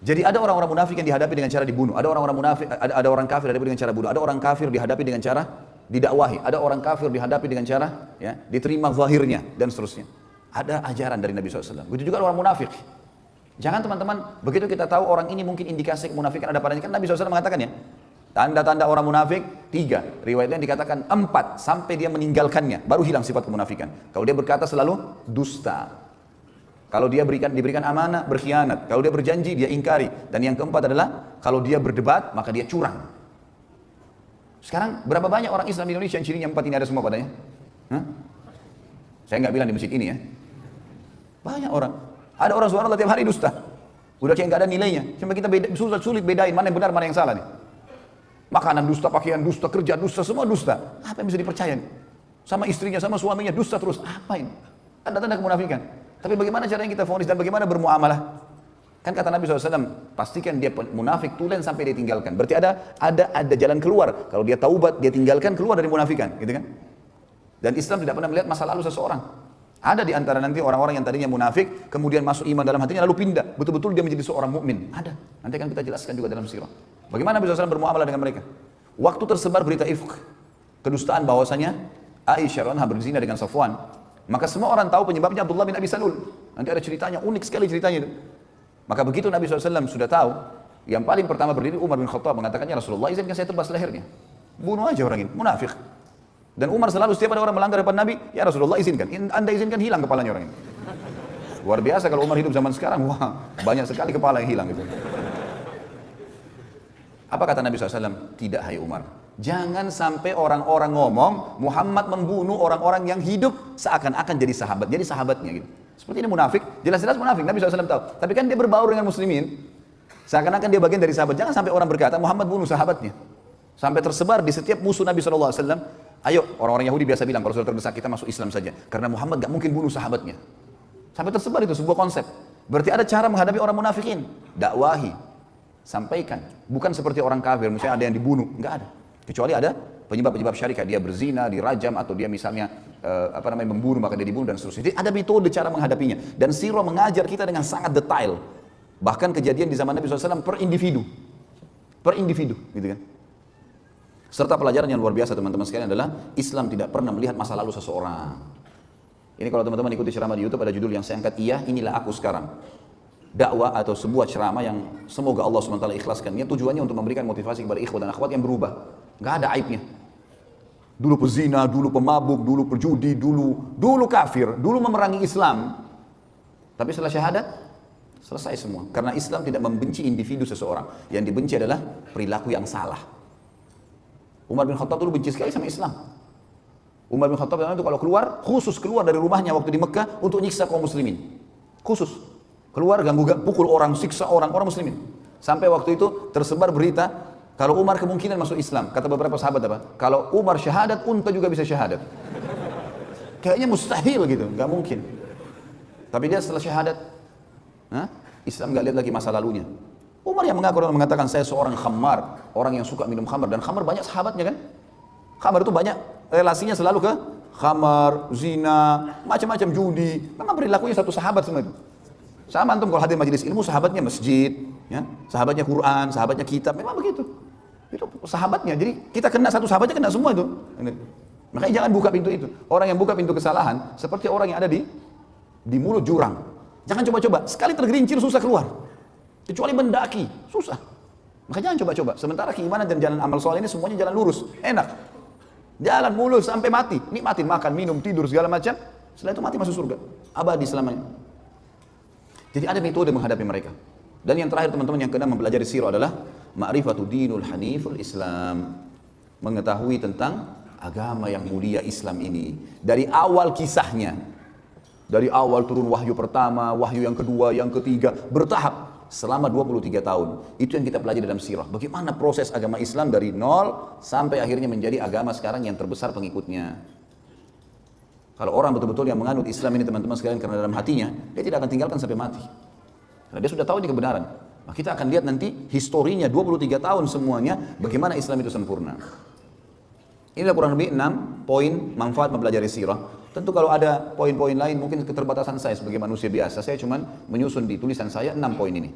Jadi ada orang-orang munafik yang dihadapi dengan cara dibunuh, ada orang-orang munafik, ada orang kafir dihadapi dengan cara bunuh, ada orang kafir dihadapi dengan cara didakwahi, ada orang kafir dihadapi dengan cara ya diterima zahirnya dan seterusnya. Ada ajaran dari Nabi SAW. Begitu juga orang munafik. Jangan teman-teman, begitu kita tahu orang ini mungkin indikasi kemunafikan ada padanya, kan Nabi SAW mengatakan ya, tanda-tanda orang munafik 3, riwayatnya dikatakan 4, sampai dia meninggalkannya, baru hilang sifat kemunafikan. Kalau dia berkata selalu dusta, kalau dia diberikan amanah, berkhianat, kalau dia berjanji, dia ingkari, dan yang keempat adalah, kalau dia berdebat, maka dia curang. Sekarang berapa banyak orang Islam di Indonesia yang cirinya 4 ini ada semua padanya? Hah? Saya nggak bilang di masjid ini ya, banyak orang. Ada orang subhanallah tiap hari dusta. Udah kayak nggak ada nilainya. Cuma kita sulit bedain mana yang benar, mana yang salah nih. Makanan dusta, pakaian dusta, kerja dusta, semua dusta. Apa yang bisa dipercaya nih? Sama istrinya, sama suaminya dusta terus. Apa ini? Tanda-tanda kemunafikan. Tapi bagaimana caranya kita vonis dan bagaimana bermuamalah? Kan kata Nabi SAW, pastikan dia munafik tulen sampai dia tinggalkan. Berarti ada jalan keluar. Kalau dia taubat, dia tinggalkan, keluar dari munafikan, gitu kan? Dan Islam tidak pernah melihat masa lalu seseorang. Ada di antara nanti orang-orang yang tadinya munafik, kemudian masuk iman dalam hatinya, lalu pindah. Betul-betul dia menjadi seorang mukmin. Ada. Nanti akan kita jelaskan juga dalam sirah. Bagaimana Nabi SAW bermuamalah dengan mereka. Waktu tersebar berita ifk, kedustaan bahwasanya Aisyah radhiyallahu anha berzina dengan Safwan, maka semua orang tahu penyebabnya Abdullah bin Abi Salul. Nanti ada ceritanya, unik sekali ceritanya itu. Maka begitu Nabi SAW sudah tahu, yang paling pertama berdiri Umar bin Khattab mengatakannya, Rasulullah izinkan saya tebas lehernya. Bunuh aja orang ini, munafik. Dan Umar selalu setiap ada orang melanggar depan Nabi, ya Rasulullah izinkan, Anda izinkan hilang kepalanya orang ini. Luar biasa kalau Umar hidup zaman sekarang, wah banyak sekali kepala yang hilang gitu. Apa kata Nabi SAW? Tidak, hai Umar, jangan sampai orang-orang ngomong Muhammad membunuh orang-orang yang hidup seakan-akan jadi sahabatnya gitu. Seperti ini munafik, jelas-jelas munafik, Nabi SAW tahu. Tapi kan dia berbaur dengan muslimin, seakan-akan dia bagian dari sahabat. Jangan sampai orang berkata Muhammad bunuh sahabatnya. Sampai tersebar di setiap musuh Nabi SAW. Ayo, orang-orang Yahudi biasa bilang, kalau sudah terdesak kita masuk Islam saja. Karena Muhammad gak mungkin bunuh sahabatnya. Sampai tersebar itu sebuah konsep. Berarti ada cara menghadapi orang munafikin. Dakwahi, sampaikan. Bukan seperti orang kafir, misalnya ada yang dibunuh. Nggak ada. Kecuali ada penyebab-penyebab syarikat. Dia berzina, dirajam, atau dia misalnya membunuh, maka dia dibunuh dan seterusnya. Jadi ada metode cara menghadapinya. Dan sirah mengajar kita dengan sangat detail. Bahkan kejadian di zaman Nabi SAW per individu. Per individu, gitu kan. Serta pelajaran yang luar biasa teman-teman sekalian adalah Islam tidak pernah melihat masa lalu seseorang. Ini kalau teman-teman ikuti ceramah di YouTube ada judul yang saya angkat, iya inilah aku sekarang. Dakwah atau sebuah ceramah yang semoga Allah SWT ikhlaskan. Ini tujuannya untuk memberikan motivasi kepada ikhwat dan akhwat yang berubah. Gak ada aibnya. Dulu pezina, dulu pemabuk, dulu perjudi, dulu kafir, dulu memerangi Islam. Tapi setelah syahadat, selesai semua. Karena Islam tidak membenci individu seseorang. Yang dibenci adalah perilaku yang salah. Umar bin Khattab dulu benci sekali sama Islam. Umar bin Khattab itu kalau keluar, khusus keluar dari rumahnya waktu di Mekah untuk nyiksa kaum muslimin. Khusus. Keluar ganggu, pukul orang, siksa orang muslimin. Sampai waktu itu tersebar berita, kalau Umar kemungkinan masuk Islam. Kata beberapa sahabat apa? Kalau Umar syahadat, unta juga bisa syahadat. Kayaknya mustahil gitu, nggak mungkin. Tapi dia setelah syahadat, Islam nggak lihat lagi masa lalunya. Umar yang mengaku dan mengatakan saya seorang khamar, orang yang suka minum khamar, dan khamar banyak sahabatnya kan? Khamar itu banyak relasinya selalu ke khamar, zina, macam-macam judi. Memang perilakunya satu sahabat semua itu. Sama antum kalau hadir majelis ilmu, sahabatnya masjid, ya, sahabatnya Quran, sahabatnya kitab, memang begitu. Itu sahabatnya. Jadi kita kena satu sahabatnya kena semua itu. Makanya jangan buka pintu itu. Orang yang buka pintu kesalahan seperti orang yang ada di mulut jurang. Jangan coba-coba. Sekali tergerincir susah keluar. Kecuali mendaki, susah. Maka jangan coba-coba. Sementara keimanan dan jalan amal soleh ini semuanya jalan lurus, enak. Jalan mulus sampai mati. Nikmatin makan, minum, tidur segala macam. Setelah itu mati masuk surga. Abadi selamanya. Jadi ada metode menghadapi mereka. Dan yang terakhir teman-teman yang kena mempelajari sirah adalah ma'rifatu dinul haniful Islam. Mengetahui tentang agama yang mulia Islam ini. Dari awal kisahnya. Dari awal turun wahyu pertama, wahyu yang kedua, yang ketiga, bertahap. Selama 23 tahun. Itu yang kita pelajari dalam sirah. Bagaimana proses agama Islam dari nol sampai akhirnya menjadi agama sekarang yang terbesar pengikutnya. Kalau orang betul-betul yang menganut Islam ini teman-teman sekalian karena dalam hatinya, dia tidak akan tinggalkan sampai mati. Karena dia sudah tahu ini kebenaran. Maka kita akan lihat nanti historinya 23 tahun semuanya bagaimana Islam itu sempurna. Inilah kurang lebih 6 poin manfaat mempelajari sirah. Tentu kalau ada poin-poin lain mungkin keterbatasan saya sebagai manusia biasa. Saya cuma menyusun di tulisan saya 6 poin ini.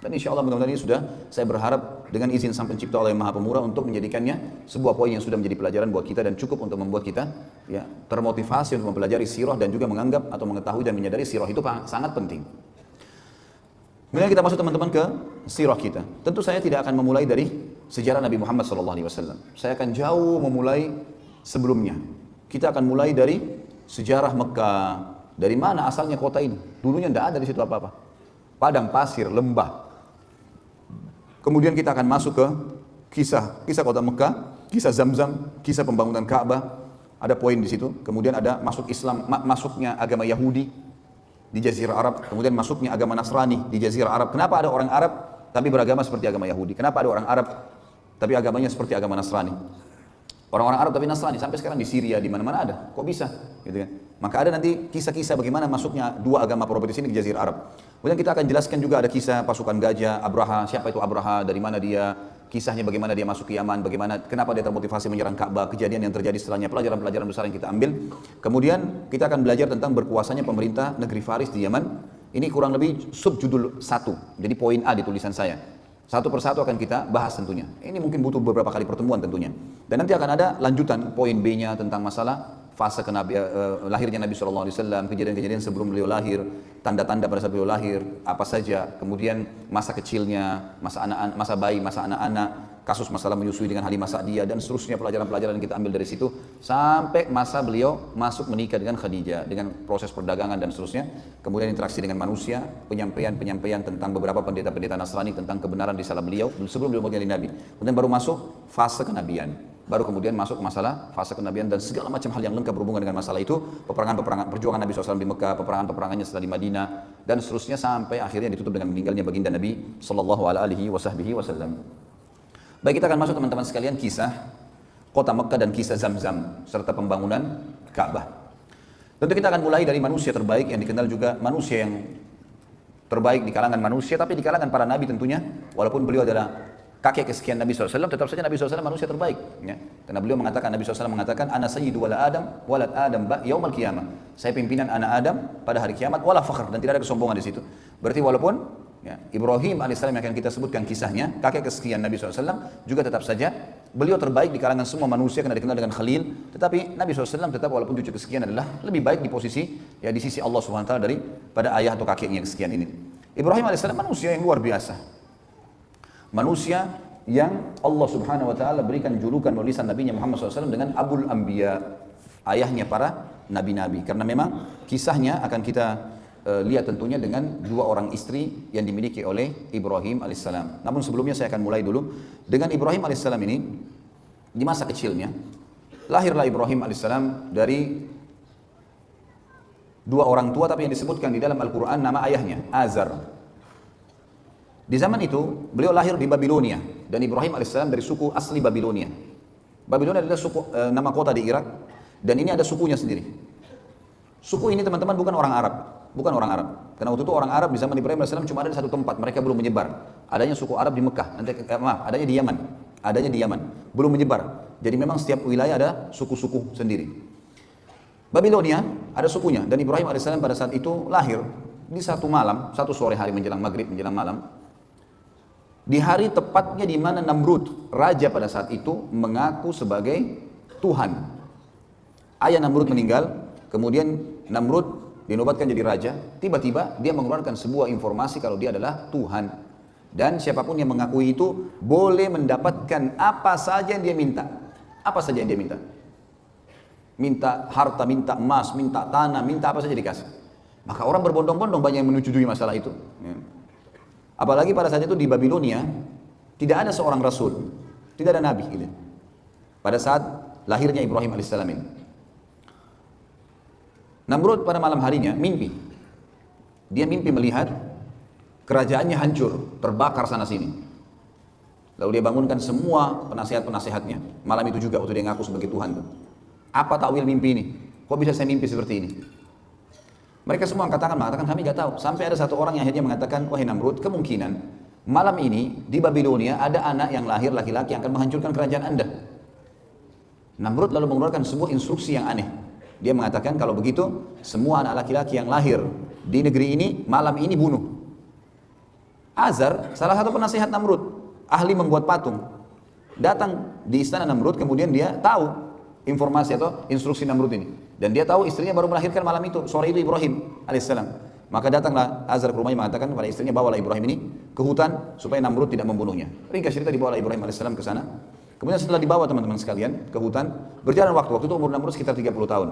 Dan insya Allah mudah-mudahan ini sudah saya berharap dengan izin Sang Pencipta Allah yang Maha Pemurah untuk menjadikannya sebuah poin yang sudah menjadi pelajaran buat kita dan cukup untuk membuat kita ya termotivasi untuk mempelajari sirah dan juga menganggap atau mengetahui dan menyadari sirah itu sangat penting. Kemudian kita masuk teman-teman ke sirah kita. Tentu saya tidak akan memulai dari sejarah Nabi Muhammad SAW. Saya akan jauh memulai sebelumnya. Kita akan mulai dari sejarah Mekah. Dari mana asalnya kota ini? Dulunya tidak ada di situ apa-apa. Padang pasir, lembah. Kemudian kita akan masuk ke kisah kota Mekah, kisah Zamzam, kisah pembangunan Ka'bah. Ada poin di situ. Kemudian ada masuk Islam, masuknya agama Yahudi di Jazirah Arab. Kemudian masuknya agama Nasrani di Jazirah Arab. Kenapa ada orang Arab tapi beragama seperti agama Yahudi? Kenapa ada orang Arab tapi agamanya seperti agama Nasrani? Orang-orang Arab tapi Nasrani sampai sekarang di Syria di mana-mana ada. Kok bisa? Gitu kan? Maka ada nanti kisah-kisah bagaimana masuknya dua agama properti ini ke Jazirah Arab. Kemudian kita akan jelaskan juga ada kisah pasukan gajah, Abraha, siapa itu Abraha, dari mana dia, kisahnya bagaimana dia masuk ke Yaman, bagaimana kenapa dia termotivasi menyerang Ka'bah, kejadian yang terjadi setelahnya, pelajaran-pelajaran besar yang kita ambil. Kemudian kita akan belajar tentang berkuasanya pemerintah negeri Faris di Yaman. Ini kurang lebih subjudul 1. Jadi poin A di tulisan saya. Satu persatu akan kita bahas tentunya. Ini mungkin butuh beberapa kali pertemuan tentunya. Dan nanti akan ada lanjutan poin B-nya tentang masalah fase lahirnya Nabi SAW, kejadian-kejadian sebelum beliau lahir, tanda-tanda pada saat beliau lahir, apa saja, kemudian masa kecilnya, masa anak-anak, masa bayi, masa anak-anak, kasus masalah menyusui dengan Halimah Sa'diyah dan seterusnya pelajaran-pelajaran yang kita ambil dari situ sampai masa beliau masuk menikah dengan Khadijah, dengan proses perdagangan dan seterusnya, kemudian interaksi dengan manusia, penyampaian tentang beberapa pendeta-pendeta Nasrani tentang kebenaran risalah beliau sebelum beliau menjadi Nabi. Kemudian baru masuk fase kenabian. Baru kemudian masuk masalah fase kenabian dan segala macam hal yang lengkap berhubungan dengan masalah itu, peperangan-peperangan perjuangan Nabi SAW di Mekah, peperangan-peperangannya setelah di Madinah dan seterusnya sampai akhirnya ditutup dengan meninggalnya baginda Nabi SAW. Baik, kita akan masuk teman-teman sekalian kisah kota Mekah dan kisah Zamzam serta pembangunan Ka'bah. Tentu kita akan mulai dari manusia terbaik yang dikenal juga manusia yang terbaik di kalangan manusia, tapi di kalangan para nabi tentunya, walaupun beliau adalah kakek kesekian Nabi SAW, tetap saja Nabi SAW manusia terbaik. Ya. Karena beliau mengatakan, Nabi SAW mengatakan, Ana sayyidu walad Adam yaumal qiyamah. Saya pimpinan anak Adam pada hari kiamat, wala fakhr, dan tidak ada kesombongan di situ. Berarti walaupun ya, Ibrahim alaihissalam yang akan kita sebutkan kisahnya, kakek kesekian Nabi SAW, juga tetap saja beliau terbaik di kalangan semua manusia karena dikenal dengan Khalil. Tetapi Nabi SAW tetap walaupun cucu kesekian adalah lebih baik di posisi ya di sisi Allah SWT daripada ayah atau kakeknya kesekian ini. Ibrahim alaihissalam manusia yang luar biasa. Manusia yang Allah Subhanahu wa taala berikan julukan melalui lisan Nabi Muhammad SAW dengan Abul Anbiya, ayahnya para nabi-nabi. Karena memang kisahnya akan kita lihat tentunya dengan dua orang istri yang dimiliki oleh Ibrahim alaihissalam. Namun sebelumnya saya akan mulai dulu dengan Ibrahim alaihissalam ini. Di masa kecilnya lahirlah Ibrahim alaihissalam dari dua orang tua, tapi yang disebutkan di dalam Al-Quran nama ayahnya Azar. Di zaman itu beliau lahir di Babilonia dan Ibrahim alaihissalam dari suku asli Babilonia. Babilonia adalah suku, nama kota di Irak dan ini ada sukunya sendiri. Suku ini teman-teman bukan orang Arab, Karena waktu itu orang Arab di zaman Ibrahim alaihissalam cuma ada di satu tempat, mereka belum menyebar. Adanya suku Arab di Mekah, adanya di Yaman, belum menyebar. Jadi memang setiap wilayah ada suku-suku sendiri. Babilonia ada sukunya dan Ibrahim alaihissalam pada saat itu lahir di satu malam, satu sore hari menjelang maghrib, menjelang malam, di hari tepatnya di mana Namrud, raja pada saat itu, mengaku sebagai Tuhan. Ayah Namrud meninggal, kemudian Namrud dinobatkan jadi raja, tiba-tiba dia mengeluarkan sebuah informasi kalau dia adalah Tuhan. Dan siapapun yang mengakui itu boleh mendapatkan apa saja yang dia minta. Apa saja yang dia minta. Minta harta, minta emas, minta tanah, minta apa saja dikasih. Maka orang berbondong-bondong banyak yang menyetujui masalah itu. Apalagi pada saat itu di Babilonia tidak ada seorang rasul, tidak ada nabi gitu. Pada saat lahirnya Ibrahim alaihissalam ini. Namrud pada malam harinya mimpi. Dia mimpi melihat kerajaannya hancur, terbakar sana sini. Lalu dia bangunkan semua penasihat-penasihatnya. Malam itu juga waktu dia ngaku sebagai Tuhan. Apa takwil mimpi ini? Kok bisa saya mimpi seperti ini? Mereka semua mengatakan kami nggak tahu. Sampai ada satu orang yang akhirnya mengatakan, wahai Namrud, kemungkinan malam ini di Babilonia ada anak yang lahir laki-laki yang akan menghancurkan kerajaan Anda. Namrud lalu mengeluarkan sebuah instruksi yang aneh. Dia mengatakan kalau begitu semua anak laki-laki yang lahir di negeri ini malam ini bunuh. Azar, salah satu penasihat Namrud, ahli membuat patung, datang di istana Namrud, kemudian dia tahu informasi atau instruksi Namrud ini. Dan dia tahu istrinya baru melahirkan malam itu, sore itu Ibrahim alaihissalam. Maka datanglah Azar ke rumahnya mengatakan kepada istrinya, bawalah Ibrahim ini ke hutan supaya Namrud tidak membunuhnya. Ringkas cerita, dibawalah Ibrahim alaihissalam ke sana. Kemudian setelah dibawa teman-teman sekalian ke hutan, berjalan waktu itu umur Namrud sekitar 30 tahun.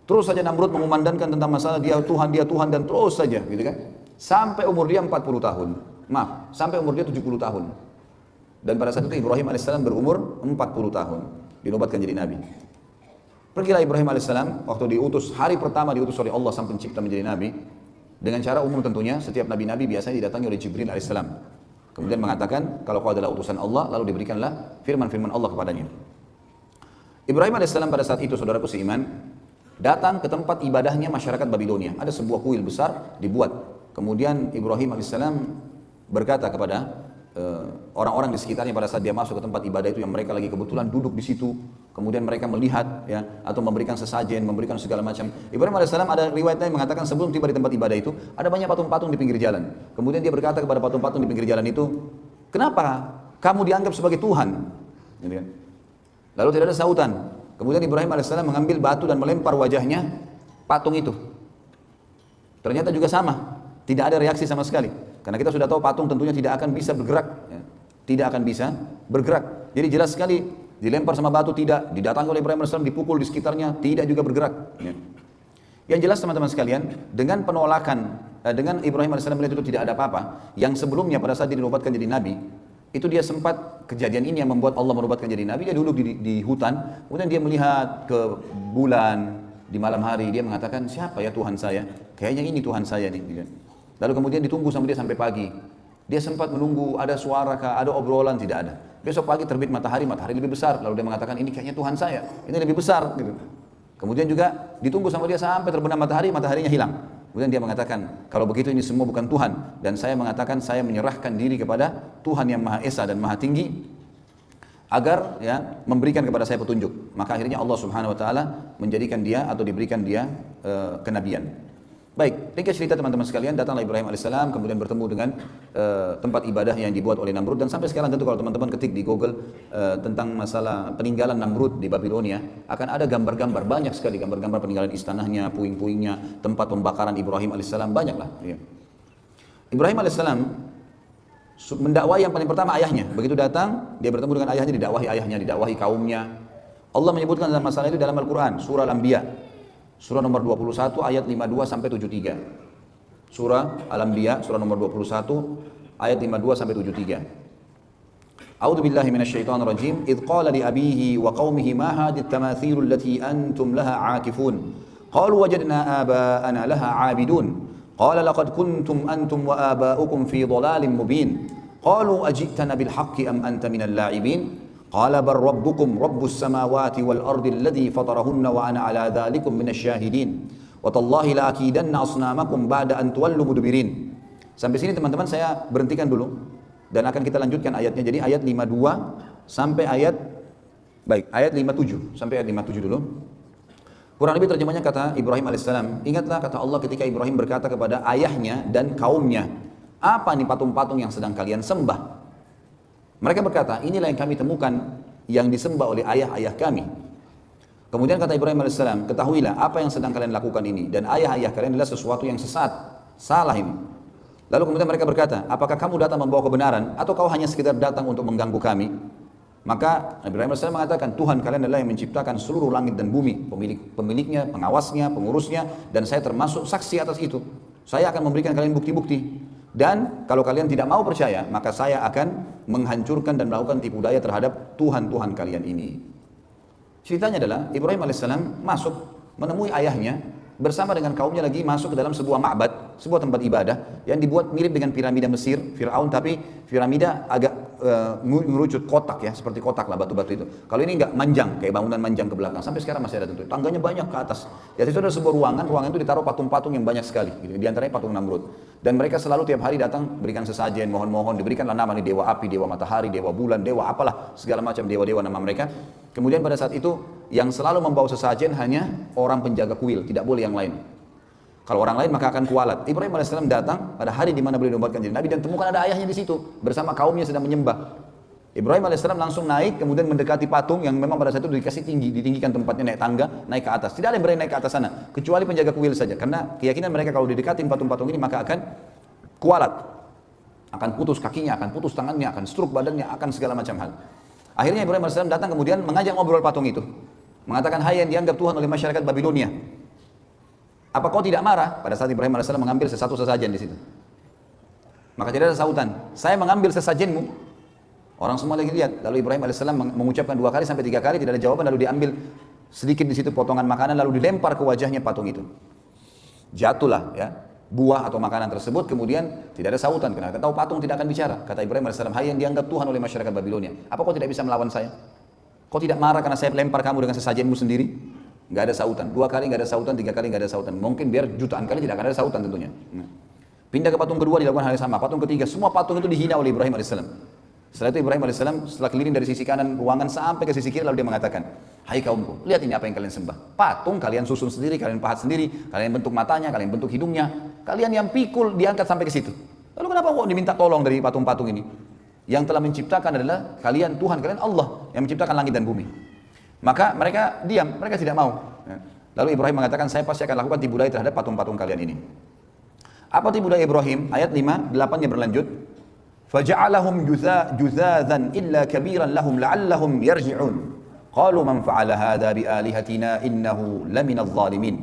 Terus saja Namrud mengumandangkan tentang masalah dia Tuhan dan terus saja gitu kan. Sampai umur dia 40 tahun. Maaf, sampai umur dia 70 tahun. Dan pada saat itu Ibrahim alaihissalam berumur 40 tahun. Dinobatkan jadi nabi. Pergilah Ibrahim alaihissalam waktu diutus, hari pertama diutus oleh Allah sang pencipta menjadi nabi. Dengan cara umum tentunya, setiap nabi-nabi biasanya didatangi oleh Jibril alaihissalam. Kemudian mengatakan kalau kau adalah utusan Allah, lalu diberikanlah firman-firman Allah kepadanya. Ibrahim alaihissalam pada saat itu, saudaraku seiman, datang ke tempat ibadahnya masyarakat Babilonia. Ada sebuah kuil besar dibuat. Kemudian Ibrahim alaihissalam berkata kepada orang-orang di sekitarnya pada saat dia masuk ke tempat ibadah itu yang mereka lagi kebetulan duduk di situ, kemudian mereka melihat ya atau memberikan sesajen, memberikan segala macam. Ibrahim alaihissalam ada riwayatnya yang mengatakan sebelum tiba di tempat ibadah itu ada banyak patung-patung di pinggir jalan. Kemudian dia berkata kepada patung-patung di pinggir jalan itu, kenapa kamu dianggap sebagai Tuhan? Gitu kan? Lalu tidak ada sautan. Kemudian Ibrahim alaihissalam mengambil batu dan melempar wajahnya patung itu. Ternyata juga sama, tidak ada reaksi sama sekali. Karena kita sudah tahu patung tentunya tidak akan bisa bergerak, ya. Tidak akan bisa bergerak. Jadi jelas sekali dilempar sama batu tidak, didatangi oleh Ibrahim AS, dipukul di sekitarnya tidak juga bergerak. Ya. Yang jelas teman-teman sekalian, dengan penolakan, dengan Ibrahim AS melihat itu tidak ada apa-apa. Yang sebelumnya pada saat dia dinobatkan jadi nabi, itu dia sempat kejadian ini yang membuat Allah menobatkan jadi nabi. Dia duduk di hutan, kemudian dia melihat ke bulan di malam hari. Dia mengatakan siapa ya Tuhan saya? Kayaknya ini Tuhan saya nih. Gitu. Lalu kemudian ditunggu sama dia sampai pagi. Dia sempat menunggu ada suara kah, ada obrolan, tidak ada. Besok pagi terbit matahari lebih besar. Lalu dia mengatakan ini kayaknya Tuhan saya, ini lebih besar. Gitu. Kemudian juga ditunggu sama dia sampai terbenam mataharinya hilang. Kemudian dia mengatakan kalau begitu ini semua bukan Tuhan. Dan saya mengatakan saya menyerahkan diri kepada Tuhan yang Maha Esa dan Maha Tinggi agar ya memberikan kepada saya petunjuk. Maka akhirnya Allah Subhanahu Wa Taala menjadikan dia atau diberikan dia kenabian. Baik, ringkas cerita teman-teman sekalian, datanglah Ibrahim alaihissalam kemudian bertemu dengan tempat ibadah yang dibuat oleh Namrud. Dan sampai sekarang tentu kalau teman-teman ketik di Google tentang masalah peninggalan Namrud di Babilonia, akan ada gambar-gambar, banyak sekali gambar-gambar peninggalan istanahnya, puing-puingnya, tempat pembakaran Ibrahim alaihissalam, banyaklah. Ya. Ibrahim alaihissalam mendakwai yang paling pertama ayahnya. Begitu datang, dia bertemu dengan ayahnya, didakwahi kaumnya. Allah menyebutkan dalam masalah itu dalam Al-Quran, surah Al-Anbiya. Surah nomor 21 ayat 52 sampai 73. Surah Al-Anbiya surah nomor 21 ayat 52 sampai 73. A'udzu billahi minasyaitonir rajim. Idz qala li abihi wa qaumihi ma hadhihi at-tamathil allati antum laha 'akifun. Qalu wajadna aba'ana laha 'abidun. Qala laqad kuntum antum wa aba'ukum fi dhalalin mubin. Qalu ajitana bil haqqi am anta minal la'ibin. Qala bar rabbukum rabbus samawati wal ardi alladhi fatarahunna wa ana ala dhalikum minasy syahidin wa tallahi la akidanna asnamakum ba'da an tuwallu mudbirin. Sampai sini teman-teman saya berhentikan dulu dan akan kita lanjutkan ayatnya. Jadi ayat 52 sampai ayat 57 sampai ayat 57 dulu. Kurang lebih terjemahnya kata Ibrahim alaihissalam, ingatlah kata Allah ketika Ibrahim berkata kepada ayahnya dan kaumnya, apa nih patung-patung yang sedang kalian sembah? Mereka berkata, inilah yang kami temukan yang disembah oleh ayah-ayah kami. Kemudian kata Ibrahim alaihissalam, ketahuilah apa yang sedang kalian lakukan ini dan ayah-ayah kalian adalah sesuatu yang sesat, salah ini. Lalu kemudian mereka berkata, apakah kamu datang membawa kebenaran atau kau hanya sekedar datang untuk mengganggu kami? Maka Ibrahim AS mengatakan, Tuhan kalian adalah yang menciptakan seluruh langit dan bumi, pemiliknya, pengawasnya, pengurusnya, dan saya termasuk saksi atas itu. Saya akan memberikan kalian bukti-bukti. Dan kalau kalian tidak mau percaya, maka saya akan menghancurkan dan melakukan tipu daya terhadap Tuhan-Tuhan kalian ini. Ceritanya adalah Ibrahim AS masuk menemui ayahnya bersama dengan kaumnya lagi masuk ke dalam sebuah ma'bad, sebuah tempat ibadah yang dibuat mirip dengan piramida Mesir, Fir'aun, tapi piramida agak mengerucut kotak ya, seperti kotak lah batu-batu itu. Kalau ini enggak manjang, kayak bangunan manjang ke belakang, sampai sekarang masih ada tentu. Tangganya banyak ke atas. Di atas itu ada sebuah ruangan itu ditaruh patung-patung yang banyak sekali, gitu. Di antaranya patung Namrud. Dan mereka selalu tiap hari datang berikan sesajen, mohon-mohon, diberikanlah nama nih dewa api, dewa matahari, dewa bulan, dewa apalah, segala macam dewa-dewa nama mereka. Kemudian pada saat itu yang selalu membawa sesajen hanya orang penjaga kuil, tidak boleh yang lain. Kalau orang lain maka akan kualat. Ibrahim AS datang pada hari di mana beliau dinobatkan jadi Nabi dan temukan ada ayahnya di situ bersama kaumnya sedang menyembah. Ibrahim AS langsung naik kemudian mendekati patung yang memang pada saat itu dikasih tinggi, ditinggikan tempatnya naik tangga, naik ke atas. Tidak ada yang berani naik ke atas sana kecuali penjaga kuil saja karena keyakinan mereka kalau didekatin patung-patung ini maka akan kualat. Akan putus kakinya, akan putus tangannya, akan stroke badannya, akan segala macam hal. Akhirnya Ibrahim AS datang kemudian mengajak ngobrol patung itu. Mengatakan, hai yang dianggap Tuhan oleh masyarakat Babilonia. Apa kau tidak marah? Pada saat Ibrahim AS mengambil sesuatu sesajen di situ. Maka tidak ada sautan. Saya mengambil sesajenmu. Orang semua lagi lihat. Lalu Ibrahim AS mengucapkan 2 kali sampai 3 kali tidak ada jawaban. Lalu diambil sedikit di situ potongan makanan lalu dilempar ke wajahnya patung itu. Jatuhlah ya buah atau makanan tersebut. Kemudian tidak ada sautan. Karena kita tahu patung tidak akan bicara. Kata Ibrahim AS, hai yang dianggap Tuhan oleh masyarakat Babilonia. Apa kau tidak bisa melawan saya? Kau tidak marah karena saya lempar kamu dengan sesajenmu sendiri? Nggak ada sautan, 2 kali nggak ada sautan, 3 kali nggak ada sautan. Mungkin biar jutaan kali tidak akan ada sautan tentunya. Pindah ke patung kedua dilakukan hal yang sama. Patung ketiga, semua patung itu dihina oleh Ibrahim AS. Setelah itu Ibrahim AS setelah keliling dari sisi kanan ruangan sampai ke sisi kiri lalu dia mengatakan, hai kaumku, lihat ini apa yang kalian sembah. Patung kalian susun sendiri, kalian pahat sendiri, kalian bentuk matanya, kalian bentuk hidungnya, kalian yang pikul diangkat sampai ke situ. Lalu kenapa kok diminta tolong dari patung-patung ini? Yang telah menciptakan adalah kalian, Tuhan kalian Allah yang menciptakan langit dan bumi. Maka mereka diam, mereka tidak mau. Lalu Ibrahim mengatakan, saya pasti akan lakukan tipu daya terhadap patung-patung kalian ini. Apa tipu daya Ibrahim? Ayat 5, 8-nya berlanjut. فَجَعَلَهُمْ جُذَاذًا إِلَّا كَبِيرًا لَهُمْ لَعَلَّهُمْ يَرْجِعُونَ قَالُوا مَنْ فَعَلَ هَذَا بِآلِهَتِنَا إِنَّهُ لَمِنَ الظَّالِمِينَ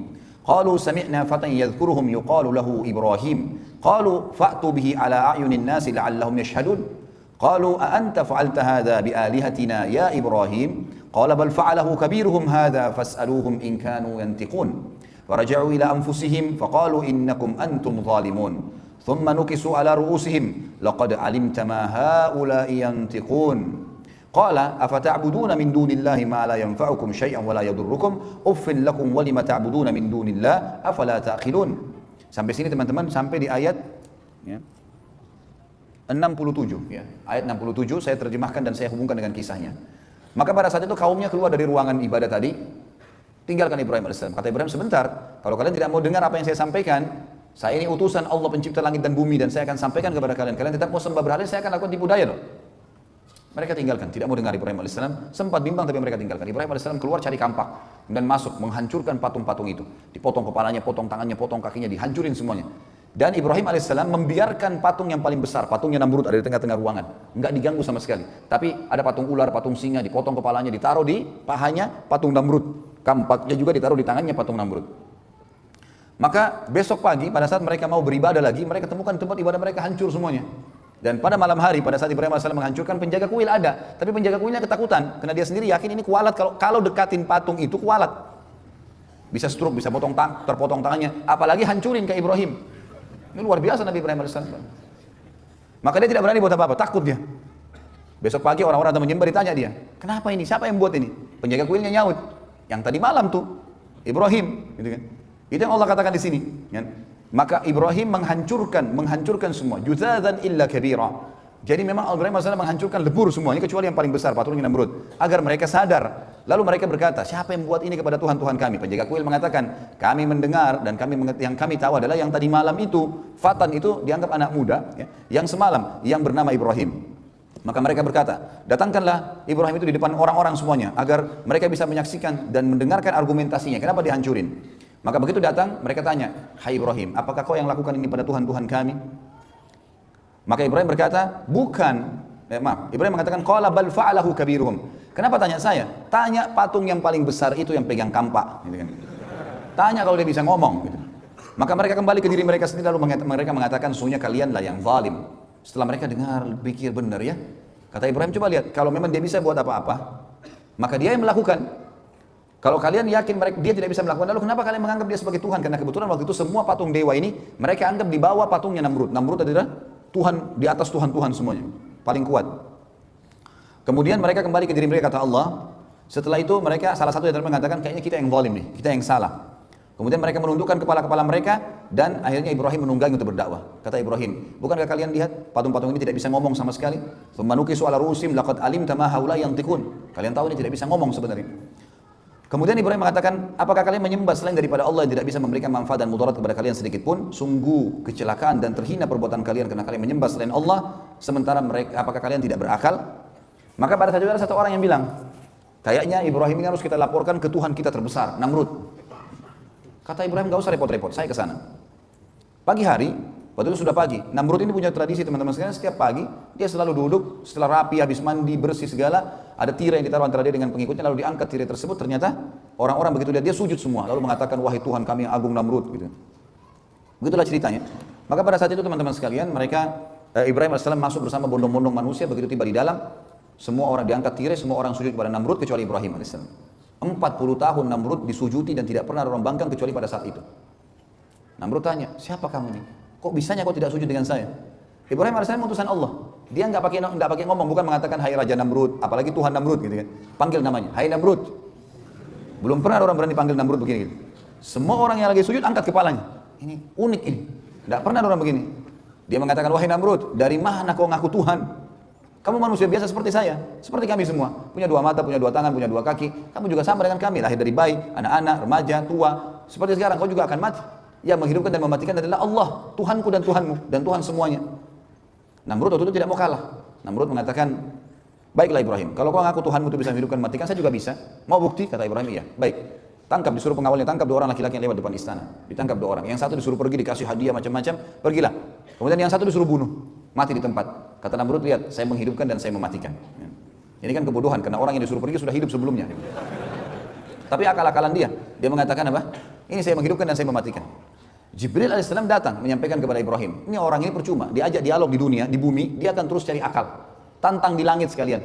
قَالُوا سَمِعْنَا فَتًى يَذْكُرُهُمْ يُقَالُ لَهُ إِبْرَاهِيمُ قَالُوا فَأْتُوا بِهِ عَلَى أَعْيُنِ النَّاسِ لَعَلَّهُمْ يَشْهَدُونَ قَالُوا أَأَنْتَ فَعَلْتَ هَذَا بِآلِهَتِنَا يَا إِبْرَاهِيمُ قال بل فعله كبيرهم هذا فاسألوهم إن كانوا ينطقون فرجعوا إلى أنفسهم فقالوا إنكم أنتم ظالمون ثم نكسوا على رؤوسهم لقد علمت ما هؤلاء ينطقون قال أفتعبدون من دون الله ما لا ينفعكم شيئا ولا يضركم أف لكم ولم تعبدون من دون الله أفلا تعقلون. Sampai sini teman-teman, sampai di ayat ya, 67 ya. Ayat 67 saya terjemahkan dan saya hubungkan dengan kisahnya. Maka pada saat itu kaumnya keluar dari ruangan ibadah tadi, tinggalkan Ibrahim AS. Kata Ibrahim, sebentar, kalau kalian tidak mau dengar apa yang saya sampaikan, saya ini utusan Allah pencipta langit dan bumi dan saya akan sampaikan kepada kalian. Kalian tetap mau sembah berhala, saya akan lakukan tipu daya loh. Mereka tinggalkan, tidak mau dengar Ibrahim AS. Sempat bimbang tapi mereka tinggalkan. Ibrahim AS keluar cari kampak dan masuk menghancurkan patung-patung itu. Dipotong kepalanya, potong tangannya, potong kakinya, dihancurin semuanya. Dan Ibrahim AS membiarkan patung yang paling besar, patungnya Namrud ada di tengah-tengah ruangan. Enggak diganggu sama sekali. Tapi ada patung ular, patung singa, dipotong kepalanya, ditaruh di pahanya patung Namrud. Kampaknya juga ditaruh di tangannya patung Namrud. Maka besok pagi pada saat mereka mau beribadah lagi, mereka temukan tempat ibadah mereka hancur semuanya. Dan pada malam hari pada saat Ibrahim AS menghancurkan, penjaga kuil ada. Tapi penjaga kuilnya ketakutan. Karena dia sendiri yakin ini kualat, kalau dekatin patung itu kualat. Bisa stroke, bisa terpotong tangannya. Apalagi hancurin ke Ibrahim. Ini luar biasa Nabi Ibrahim AS. Maka dia tidak berani buat apa-apa, takut dia. Besok pagi orang-orang yang menyembah ditanya dia, kenapa ini? Siapa yang buat ini? Penjaga kuilnya nyaut, yang tadi malam tuh Ibrahim, gitu kan? Itu yang Allah katakan di sini. Kan? Maka Ibrahim menghancurkan semua. Juzadzan illa kabira. Jadi memang Ibrahim AS menghancurkan lebur semuanya kecuali yang paling besar, patungnya Namrud, agar mereka sadar Lalu mereka berkata, siapa yang membuat ini kepada Tuhan-Tuhan kami? Penjaga kuil mengatakan, kami mendengar dan yang kami tahu adalah yang tadi malam itu, Fatan itu dianggap anak muda, ya, yang semalam, yang bernama Ibrahim. Maka mereka berkata, datangkanlah Ibrahim itu di depan orang-orang semuanya, agar mereka bisa menyaksikan dan mendengarkan argumentasinya, kenapa dihancurin. Maka begitu datang, mereka tanya, hai Ibrahim, apakah kau yang lakukan ini pada Tuhan-Tuhan kami? Maka Ibrahim berkata, bukan. Ibrahim mengatakan, qala bal fa'alahu kabiruhum. Kenapa tanya saya? Tanya patung yang paling besar itu yang pegang kampak. Gitu kan. Tanya kalau dia bisa ngomong. Gitu. Maka mereka kembali ke diri mereka sendiri, lalu mereka mengatakan, sesungguhnya kalianlah yang zalim. Setelah mereka dengar, pikir benar ya. Kata Ibrahim, coba lihat, kalau memang dia bisa buat apa-apa, maka dia yang melakukan. Kalau kalian yakin dia tidak bisa melakukan, lalu kenapa kalian menganggap dia sebagai Tuhan? Karena kebetulan waktu itu semua patung dewa ini, mereka anggap di bawah patungnya Namrud. Namrud adalah Tuhan, di atas Tuhan-Tuhan semuanya. Paling kuat. Kemudian mereka kembali ke diri mereka, kata Allah. Setelah itu mereka, salah satu yang mengatakan, kayaknya kita yang zalim nih, kita yang salah. Kemudian mereka menundukkan kepala-kepala mereka, dan akhirnya Ibrahim menunggangi untuk berdakwah. Kata Ibrahim, bukankah kalian lihat patung-patung ini tidak bisa ngomong sama sekali? Famanukisu ala ru'usihim laqad alimta ma haula yantiqun. Kalian tahu ini tidak bisa ngomong sebenarnya. Kemudian Ibrahim mengatakan, apakah kalian menyembah selain daripada Allah yang tidak bisa memberikan manfaat dan mudarat kepada kalian sedikit pun? Sungguh kecelakaan dan terhina perbuatan kalian karena kalian menyembah selain Allah, sementara mereka, apakah kalian tidak berakal? Maka pada saat itu ada satu orang yang bilang, kayaknya Ibrahim ini harus kita laporkan ke Tuhan kita terbesar, Namrud. Kata Ibrahim, gak usah repot-repot, saya ke sana. Pagi hari, waktu itu sudah pagi. Namrud ini punya tradisi teman-teman sekalian, setiap pagi dia selalu duduk, setelah rapi, habis mandi, bersih segala, ada tirai yang ditaruh antara dia dengan pengikutnya, lalu diangkat tirai tersebut, ternyata orang-orang begitu lihat dia sujud semua, lalu mengatakan, wahai Tuhan kami yang agung Namrud. Gitu. Begitulah ceritanya. Maka pada saat itu teman-teman sekalian, Ibrahim AS masuk bersama bondong-bondong manusia, begitu tiba di dalam, semua orang diangkat tirai, semua orang sujud kepada Namrud kecuali Ibrahim AS. 40 tahun Namrud disujuti dan tidak pernah orang bangkang kecuali pada saat itu. Namrud tanya, siapa kamu nih? Kok bisanya kau tidak sujud dengan saya? Ibrahim AS utusan Allah. Dia nggak pakai ngomong, bukan mengatakan hai Raja Namrud, apalagi Tuhan Namrud gitu kan. Panggil namanya, hai Namrud. Belum pernah orang berani panggil Namrud begini gitu. Semua orang yang lagi sujud angkat kepalanya. Ini unik ini. Tidak pernah orang begini. Dia mengatakan, wahai Namrud, dari mana kau ngaku Tuhan? Kamu manusia biasa seperti saya, seperti kami semua. Punya dua mata, punya dua tangan, punya dua kaki. Kamu juga sama dengan kami, lahir dari bayi, anak-anak, remaja, tua. Seperti sekarang, kau juga akan mati. Yang menghidupkan dan mematikan adalah Allah, Tuhanku dan Tuhanmu, dan Tuhan semuanya. Namrud waktu itu tidak mau kalah. Namrud mengatakan, baiklah Ibrahim, kalau kau ngaku Tuhanmu itu bisa menghidupkan, mematikan, saya juga bisa. Mau bukti? Kata Ibrahim, iya. Baik. Tangkap, disuruh pengawalnya, tangkap dua orang laki-laki yang lewat depan istana. Ditangkap dua orang. Yang satu disuruh pergi, dikasih hadiah macam-macam, pergilah. Kemudian yang satu disuruh bunuh, mati di tempat. Kata Namrud, lihat, saya menghidupkan dan saya mematikan. Ini kan kebodohan, karena orang yang disuruh pergi sudah hidup sebelumnya. Tapi akal-akalan dia. Dia mengatakan apa? Ini saya menghidupkan dan saya mematikan. Jibril alaihissalam datang menyampaikan kepada Ibrahim, ini orang ini percuma, diajak dialog di dunia, di bumi, dia akan terus cari akal. Tantang di langit sekalian.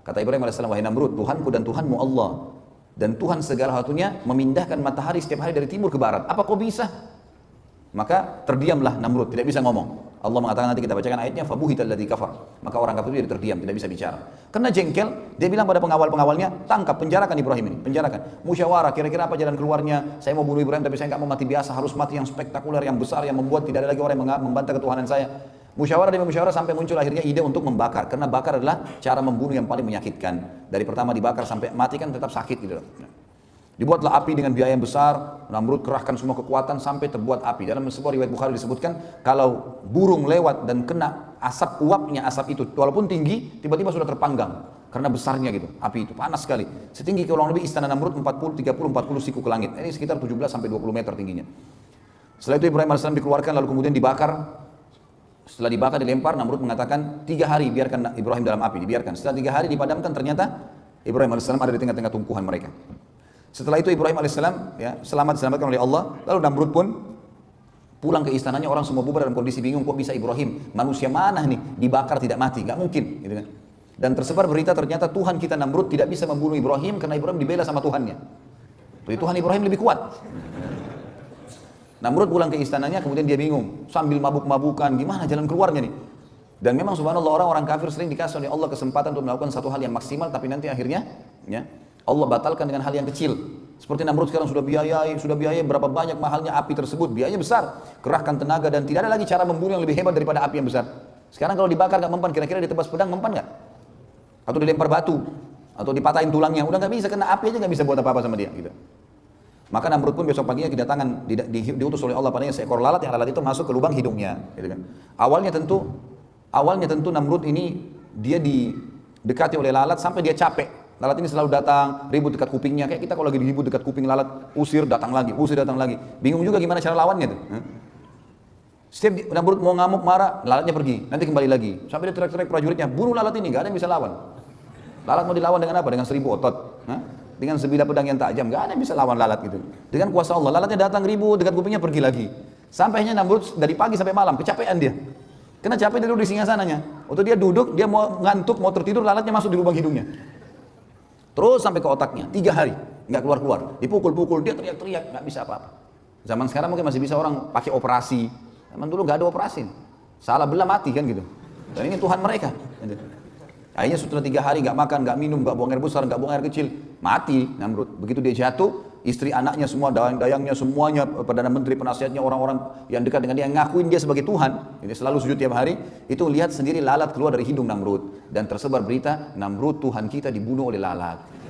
Kata Ibrahim alaihissalam, wahai Namrud, Tuhanku dan Tuhanmu Allah. Dan Tuhan segala satunya memindahkan matahari setiap hari dari timur ke barat. Apa kau bisa? Maka terdiamlah Namrud, tidak bisa ngomong. Allah mengatakan, nanti kita bacakan ayatnya, fabuhital ladzi kafar. Maka orang kafir itu terdiam, tidak bisa bicara. Karena jengkel, dia bilang pada pengawal-pengawalnya, tangkap, penjarakan Ibrahim ini, penjarakan. Musyawarah, kira-kira apa jalan keluarnya? Saya mau bunuh Ibrahim, tapi saya nggak mau mati biasa, harus mati yang spektakuler, yang besar, yang membuat tidak ada lagi orang yang membantah ketuhanan saya. Musyawarah demi musyawarah sampai muncul akhirnya ide untuk membakar. Karena bakar adalah cara membunuh yang paling menyakitkan. Dari pertama dibakar sampai mati kan tetap sakit gitu. Dibuatlah api dengan biaya yang besar, Namrud kerahkan semua kekuatan sampai terbuat api. Dalam sebuah riwayat Bukhari disebutkan, kalau burung lewat dan kena asap uapnya, asap itu walaupun tinggi, tiba-tiba sudah terpanggang. Karena besarnya gitu, api itu panas sekali. Setinggi kurang lebih istana Namrud 40 siku ke langit. Ini sekitar 17 sampai 20 meter tingginya. Setelah itu Ibrahim AS dikeluarkan lalu kemudian dibakar. Setelah dibakar dilempar, Namrud mengatakan 3 hari biarkan Ibrahim dalam api, dibiarkan. Setelah 3 hari dipadamkan, ternyata Ibrahim AS ada di tengah-tengah tumpuhan mereka. Setelah itu Ibrahim AS ya, diselamatkan oleh Allah. Lalu Namrud pun pulang ke istananya, orang semua bubar dalam kondisi bingung, kok bisa Ibrahim, manusia mana nih, dibakar tidak mati, gak mungkin gitu kan. Dan tersebar berita ternyata Tuhan kita Namrud tidak bisa membunuh Ibrahim karena Ibrahim dibela sama Tuhannya. Jadi Tuhan Ibrahim lebih kuat. Namrud pulang ke istananya, kemudian dia bingung, sambil mabuk-mabukan, gimana jalan keluarnya nih. Dan memang subhanallah orang-orang kafir sering dikasih oleh Allah kesempatan untuk melakukan satu hal yang maksimal, tapi nanti akhirnya ya, Allah batalkan dengan hal yang kecil. Seperti Namrud sekarang sudah biayai berapa banyak mahalnya api tersebut, biayanya besar, kerahkan tenaga dan tidak ada lagi cara membunuh yang lebih hebat daripada api yang besar. Sekarang kalau dibakar gak mempan, kira-kira ditebas pedang mempan gak? Atau dilempar batu? atau dipatahin tulangnya, udah nggak bisa, kena api aja nggak bisa buat apa-apa sama dia. Gitu. Maka Namrud pun besok paginya kedatangan, diutus oleh Allah padanya seekor lalat, yang lalat itu masuk ke lubang hidungnya. Gitu kan. Awalnya tentu Namrud ini dia didekati oleh lalat sampai dia capek. Lalat ini selalu datang, ribut dekat kupingnya. Kayak kita kalau lagi ribut dekat kuping lalat, usir datang lagi. Bingung juga gimana cara lawannya tuh. Setiap Namrud mau ngamuk marah, lalatnya pergi, nanti kembali lagi. Sampai dia teriak-teriak prajuritnya, bunuh lalat ini, gak ada yang bisa lawan. Lalat mau dilawan dengan apa? Dengan 1000 otot. Dengan sebilah pedang yang tajam, gak ada yang bisa lawan lalat gitu. Dengan kuasa Allah, lalatnya datang ribut dekat kupingnya, pergi lagi. Sampainya Namrud dari pagi sampai malam, kecapean dia. Kena capek dia duduk di singgasananya. Waktu dia duduk, dia mau ngantuk, mau tertidur, lalatnya masuk di lubang hidungnya. Terus sampai ke otaknya, 3 hari, nggak keluar-keluar. Dipukul-pukul, dia teriak-teriak, nggak bisa apa-apa. Zaman sekarang mungkin masih bisa orang pakai operasi. Zaman dulu nggak ada operasi. Salah belah mati kan gitu. Dan ini Tuhan mereka. Akhirnya setelah 3 hari nggak makan, nggak minum, nggak buang air besar, nggak buang air kecil, mati Namrud. Begitu dia jatuh, istri anaknya semua, dayang-dayangnya semuanya, perdana menteri, penasihatnya, orang-orang yang dekat dengan dia ngakuin dia sebagai Tuhan. Ini selalu sujud tiap hari. Itu lihat sendiri lalat keluar dari hidung Namrud dan tersebar berita Namrud Tuhan kita dibunuh oleh lalat.